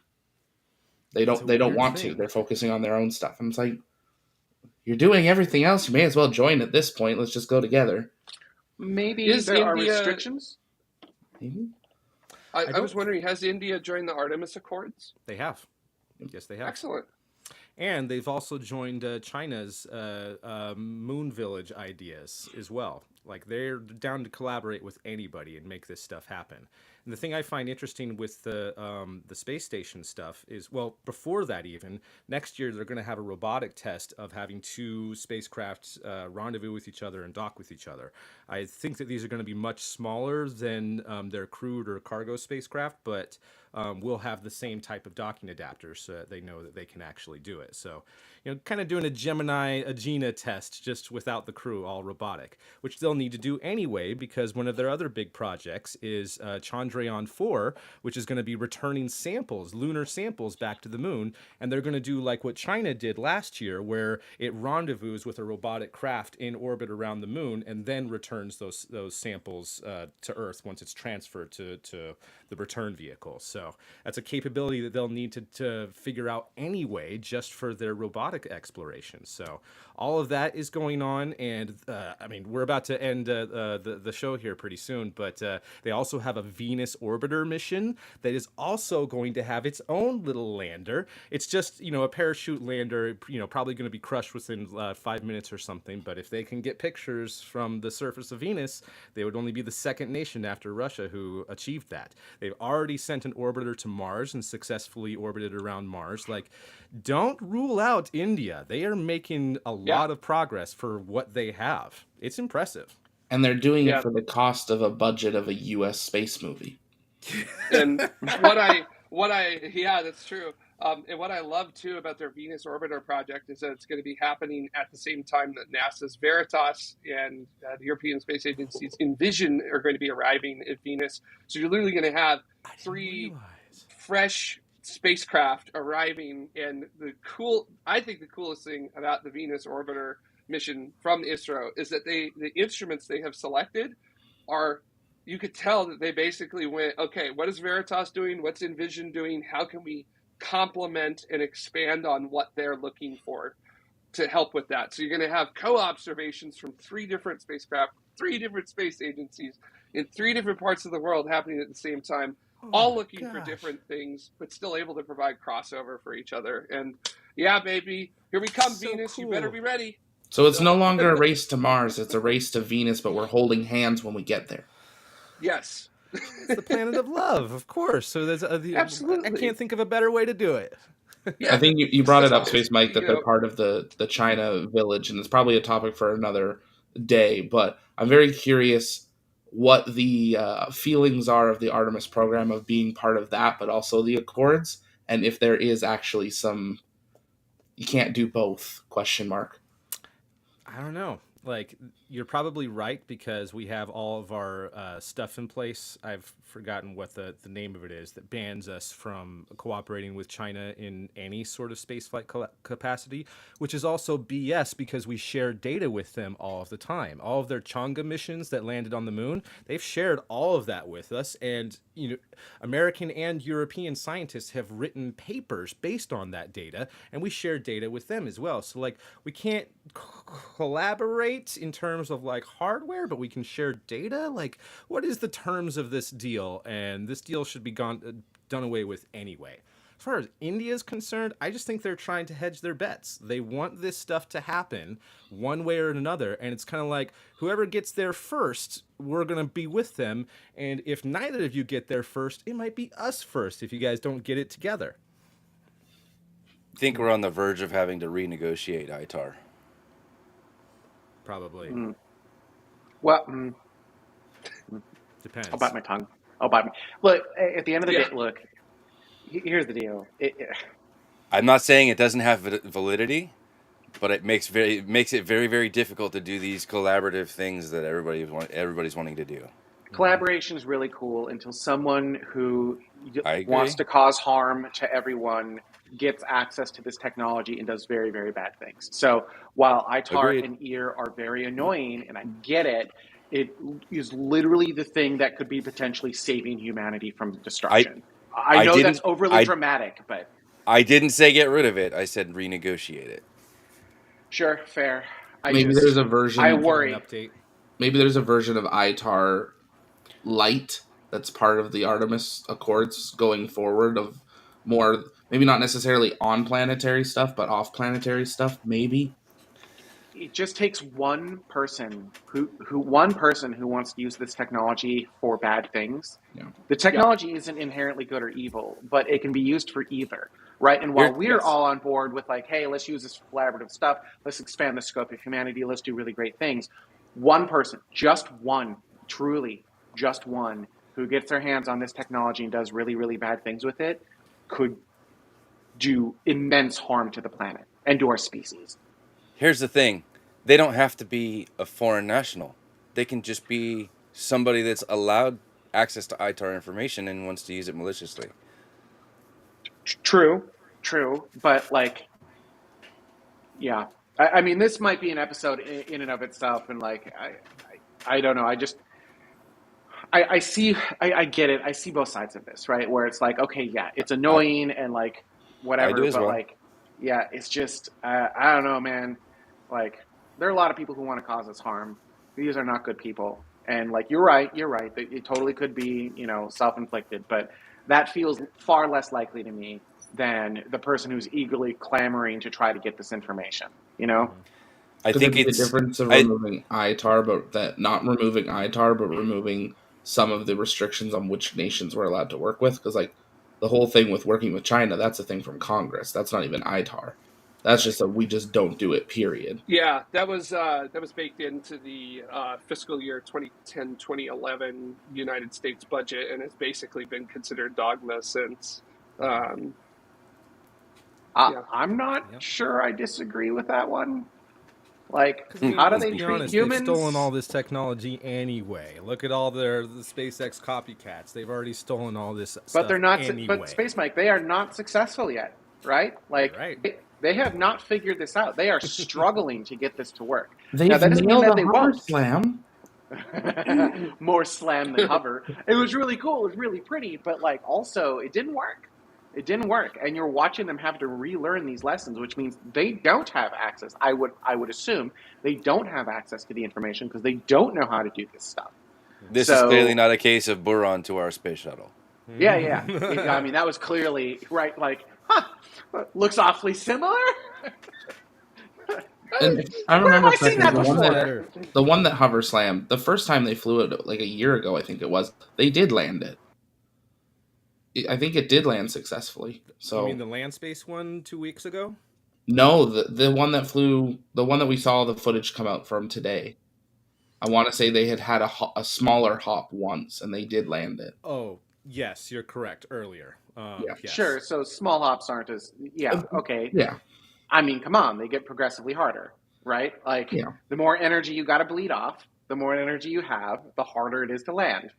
They don't want to. They're focusing on their own stuff. And it's like, you're doing everything else. You may as well join at this point. Let's just go together. Maybe there are restrictions. Mm-hmm. I was wondering, has India joined the Artemis Accords? They have. Yes, they have. Excellent. And they've also joined China's moon village ideas as well. Like they're down to collaborate with anybody and make this stuff happen. And the thing I find interesting with the space station stuff is, well, before that even, next year they're going to have a robotic test of having two spacecraft rendezvous with each other and dock with each other. I think that these are going to be much smaller than their crewed or cargo spacecraft, but will have the same type of docking adapters so that they know that they can actually do it. So, kind of doing a Gina test just without the crew, all robotic, which they'll need to do anyway because one of their other big projects is Chandrayaan-4, which is going to be returning lunar samples back to the moon, and they're going to do like what China did last year, where it rendezvous with a robotic craft in orbit around the moon and then returns those samples to Earth once it's transferred to the return vehicle. So that's a capability that they'll need to figure out anyway, just for their robotic exploration. So all of that is going on, and I mean, we're about to end the show here pretty soon, but they also have a Venus orbiter mission that is also going to have its own little lander. It's just, a parachute lander, probably going to be crushed within 5 minutes or something, but if they can get pictures from the surface of Venus, they would only be the second nation after Russia who achieved that. They've already sent an orbiter to Mars and successfully orbited around Mars. Like, don't rule out India. They are making a lot of progress for what they have. It's impressive. And they're doing it for the cost of a budget of a U.S. space movie. And that's true. And what I love too about their Venus orbiter project is that it's going to be happening at the same time that NASA's Veritas and the European Space Agency's Envision are going to be arriving at Venus. So you're literally going to have I didn't 3 realize. fresh spacecraft arriving. And I think the coolest thing about the Venus orbiter mission from ISRO is that the instruments they have selected are, you could tell that they basically went, okay, what is Veritas doing? What's Envision doing? How can we complement and expand on what they're looking for to help with that? So you're going to have co-observations from 3 different spacecraft, 3 different space agencies in 3 different parts of the world happening at the same time, all looking for different things, but still able to provide crossover for each other. And yeah, baby, here we come, So Venus. cool. You better be ready. So it's no longer a race to Mars, it's a race to Venus, but we're holding hands when we get there. Yes. It's the planet of love, of course. So there's Absolutely. I can't think of a better way to do it. I think you brought it up, So, Space Mike, that they're part of the China village, and it's probably a topic for another day, but I'm very curious what the feelings are of the Artemis program of being part of that, but also the Accords, and if there is actually some, you can't do both, question mark. I don't know. Like, you're probably right because we have all of our stuff in place. I've forgotten what the name of it is that bans us from cooperating with China in any sort of spaceflight capacity, which is also BS because we share data with them all of the time. All of their Chang'e missions that landed on the moon, they've shared all of that with us. And, you know, American and European scientists have written papers based on that data, and we share data with them as well. So, like, we can't collaborate in terms of like hardware, but we can share data. Like, what is the terms of this deal? And this deal should be done away with anyway. As far as India is concerned, I just think they're trying to hedge their bets. They want this stuff to happen one way or another, and it's kind of like whoever gets there first, we're going to be with them, and if neither of you get there first, it might be us first if you guys don't get it together. I think we're on the verge of having to renegotiate ITAR. Probably. Well, Depends. I'll bite my tongue. Look, at the end of the day, look, here's the deal. I'm not saying it doesn't have validity, but it makes it very, very difficult to do these collaborative things that everybody's wanting to do. Collaboration is really cool until someone who I wants agree. to cause harm to everyone gets access to this technology and does very, very bad things. So while ITAR Agreed. and EAR are very annoying, and I get it, it is literally the thing that could be potentially saving humanity from destruction. I know that's overly dramatic, but... I didn't say get rid of it. I said renegotiate it. Sure, fair. Maybe there's a version... I worry. Maybe there's a version of ITAR Light that's part of the Artemis Accords going forward of more, maybe not necessarily on planetary stuff, but off planetary stuff, maybe. It just takes one person who wants to use this technology for bad things. Yeah. The technology isn't inherently good or evil, but it can be used for either, right? And while we're all on board with like, hey, let's use this for collaborative stuff, let's expand the scope of humanity, let's do really great things. One person, just one, truly just one, who gets their hands on this technology and does really, really bad things with it, could do immense harm to the planet and to our species. Here's the thing. They don't have to be a foreign national. They can just be somebody that's allowed access to ITAR information and wants to use it maliciously. True. But, like, yeah. I mean, this might be an episode in and of itself, and, like, I don't know. I see, I get it. I see both sides of this, right? Where it's like, okay, yeah, it's annoying and like whatever, I do as but well. like, yeah, it's just, I don't know, man. Like, there are a lot of people who want to cause us harm. These are not good people. And like, you're right. It totally could be, self-inflicted, but that feels far less likely to me than the person who's eagerly clamoring to try to get this information, I think it's the difference of removing ITAR, but not removing ITAR, but removing some of the restrictions on which nations we're allowed to work with. Because like the whole thing with working with China, that's a thing from Congress. That's not even ITAR. That's just we just don't do it. Period. Yeah, that was baked into the fiscal year 2010-2011 United States budget, and it's basically been considered dogma since. Yeah. I'm not Yep. sure I disagree with that one. Like, Because I mean, how do let's they be treat honest, humans? they've stolen all this technology anyway. Look at all the SpaceX copycats. They've already stolen all this But they're stuff not. But anyway. Space Mike, they are not successful yet, right? You're Like, right. they have not figured this out. They are struggling to get this to work. They've Now, that doesn't mean nailed that a they hover won't. slam. More slam than hover. It was really cool. It was really pretty, but like also it didn't work. It didn't work, and you're watching them have to relearn these lessons, which means they don't have access. I would assume they don't have access to the information because they don't know how to do this stuff. This is So- clearly not a case of Buran to our space shuttle. Yeah. I mean, that was clearly right. Like, looks awfully similar. And I Where have remember I seen that before? the one that hover slammed, the first time they flew it like a year ago, I think it was, they did land it. I think it did land successfully. So You mean the land space one 2 weeks ago? no, the one that flew, the one that we saw the footage come out from today. I want to say they had a smaller hop once, and they did land it. Oh, yes, you're correct. Earlier. Yeah. Yes. Sure. So small hops aren't as okay. Yeah, I mean, come on, they get progressively harder, right? Like, Yeah. the more energy you got to bleed off, the more energy you have, the harder it is to land,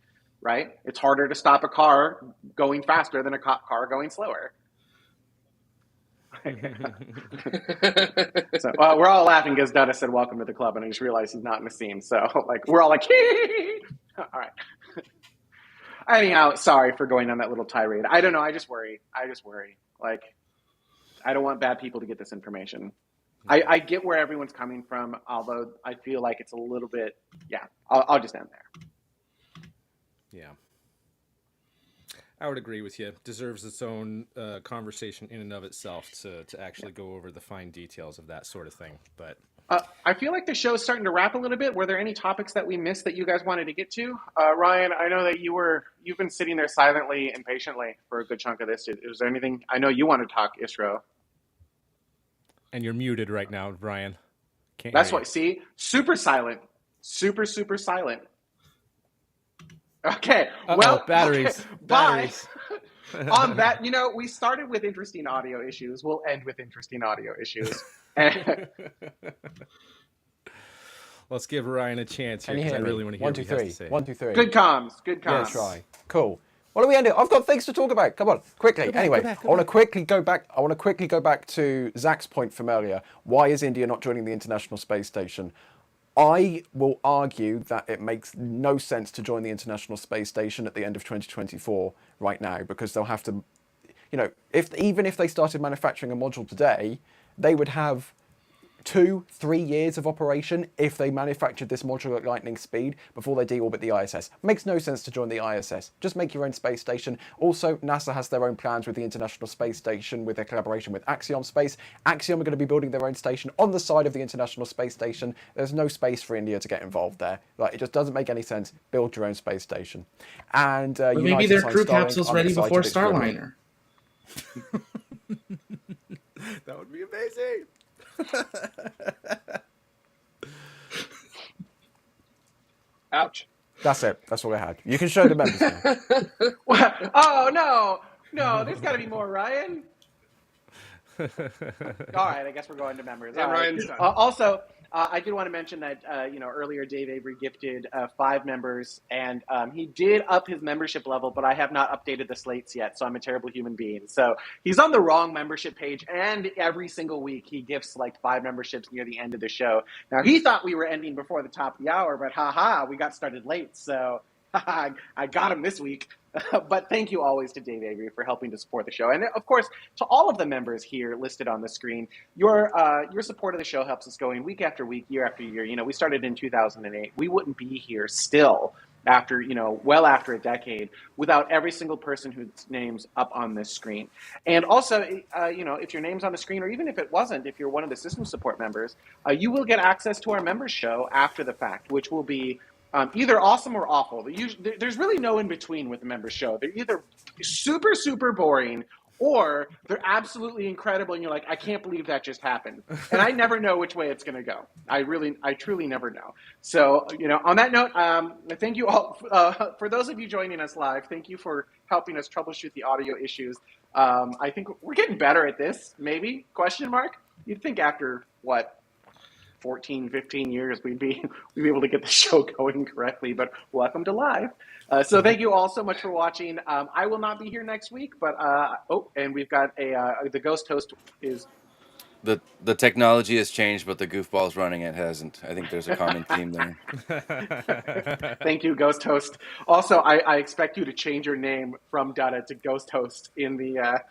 right? It's harder to stop a car going faster than a car going slower. So we're all laughing because Dutta said welcome to the club, and I just realized he's not in the scene. So like we're all like, all right. Anyhow, sorry for going on that little tirade. I don't know. I just worry. Like, I don't want bad people to get this information. I get where everyone's coming from, although I feel like it's a little bit. Yeah, I'll just end there. Yeah. I would agree with you. Deserves its own conversation in and of itself to actually go over the fine details of that sort of thing. But I feel like the show's starting to wrap a little bit. Were there any topics that we missed that you guys wanted to get to? Ryan, I know that you've been sitting there silently and patiently for a good chunk of this. Is there anything? I know you want to talk ISRO. and you're muted right now, Brian. Can't That's hear what. See, super silent, super silent. Okay. Uh-oh, Well, batteries. okay, Batteries. bye. On that, we started with interesting audio issues. We'll end with interesting audio issues. And- Let's give Ryan a chance here Can you because I hear me? really want to hear 1, what 2, he has 3. to say. 1, 2, 3. Good comms. Good Yeah, comms. try. Cool. What are we ending? I've got things to talk about. Come on, quickly. Anyway, I want to quickly go back. I want to quickly go back to Zach's point from earlier. Why is India not joining the International Space Station? I will argue that it makes no sense to join the International Space Station at the end of 2024 right now, because they'll have to, even if they started manufacturing a module today, they would have 2-3 years of operation if they manufactured this module at lightning speed before they deorbit the ISS. Makes no sense to join the ISS. Just make your own space station. Also, NASA has their own plans with the International Space Station with their collaboration with Axiom Space. Axiom are going to be building their own station on the side of the International Space Station. There's no space for India to get involved there. Like, it just doesn't make any sense. Build your own space station. And But maybe United their signed crew Starlink. capsule's I'm ready excited before it's brilliant. Starliner. That would be amazing. Ouch. That's it. That's all I had. You can show the members now. Oh no! There's got to be more, Ryan. All right, I guess we're going to members. Yeah, All right. Ryan's done. Also, I did want to mention that earlier Dave Avery gifted 5 members, and he did up his membership level, but I have not updated the slates yet, so I'm a terrible human being. So he's on the wrong membership page, and every single week he gifts like 5 memberships near the end of the show. Now he thought we were ending before the top of the hour, but we got started late, so I got him this week. But thank you always to Dave Avery for helping to support the show. And of course, to all of the members here listed on the screen, your support of the show helps us going week after week, year after year. We started in 2008. We wouldn't be here still after, well after a decade without every single person whose name's up on this screen. And also, if your name's on the screen, or even if it wasn't, if you're one of the system support members, you will get access to our members show after the fact, which will be either awesome or awful. There's really no in between with the members show. They're either super, super boring or they're absolutely incredible and you're like, I can't believe that just happened. And I never know which way it's going to go. I truly never know. So, on that note, thank you all. For those of you joining us live, thank you for helping us troubleshoot the audio issues. I think we're getting better at this, maybe, question mark? You'd think after, 14, 15 years, we'd be able to get the show going correctly, but welcome to live. So thank you all so much for watching. I will not be here next week, but, and we've got the ghost host is. The technology has changed, but the goofballs running it hasn't. I think there's a common theme there. Thank you, ghost host. Also, I expect you to change your name from Dada to ghost host in the,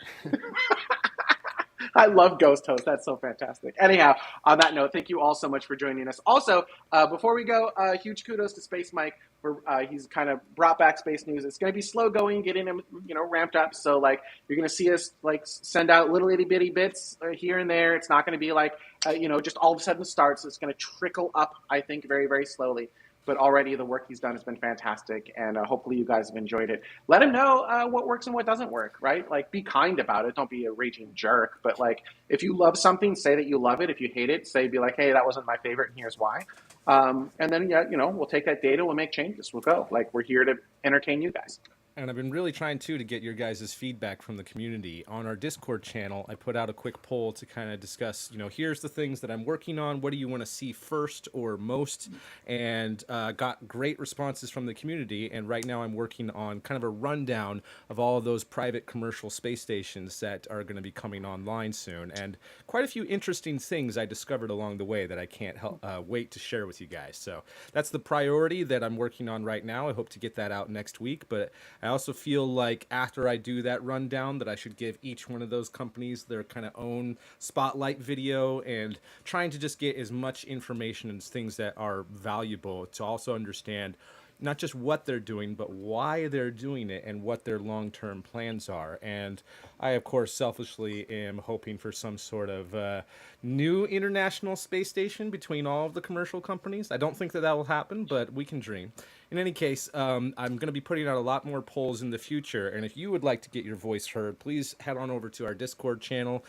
I love Ghost Host. That's so fantastic. Anyhow, on that note, thank you all so much for joining us. Also, before we go, huge kudos to Space Mike. He's kind of brought back space news. It's going to be slow going, getting him, ramped up. So, you're going to see us, send out little itty bitty bits here and there. It's not going to be just all of a sudden starts. It's going to trickle up, I think, very, very slowly. But already the work he's done has been fantastic, and hopefully you guys have enjoyed it. Let him know what works and what doesn't work, right? Be kind about it. Don't be a raging jerk. But if you love something, say that you love it. If you hate it, be like, hey, that wasn't my favorite, and here's why. And then we'll take that data, we'll make changes, we'll go. We're here to entertain you guys. And I've been really trying to get your guys' feedback from the community. On our Discord channel, I put out a quick poll to kind of discuss, here's the things that I'm working on. What do you want to see first or most? And got great responses from the community. And right now I'm working on kind of a rundown of all of those private commercial space stations that are going to be coming online soon. And quite a few interesting things I discovered along the way that I can't wait to share with you guys. So that's the priority that I'm working on right now. I hope to get that out next week. But I also feel like after I do that rundown that I should give each one of those companies their kind of own spotlight video, and trying to just get as much information and things that are valuable to also understand not just what they're doing, but why they're doing it and what their long-term plans are. And I, of course, selfishly am hoping for some sort of new international space station between all of the commercial companies. I don't think that will happen, but we can dream. In any case, I'm going to be putting out a lot more polls in the future, and if you would like to get your voice heard, please head on over to our Discord channel.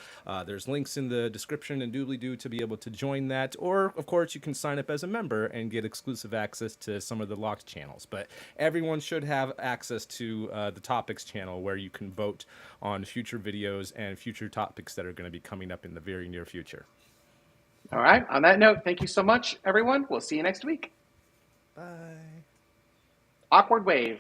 There's links in the description and doobly-doo to be able to join that, or, of course, you can sign up as a member and get exclusive access to some of the locked channels. But everyone should have access to the Topics channel, where you can vote on future videos and future topics that are going to be coming up in the very near future. All right. On that note, thank you so much, everyone. We'll see you next week. Bye. Awkward wave.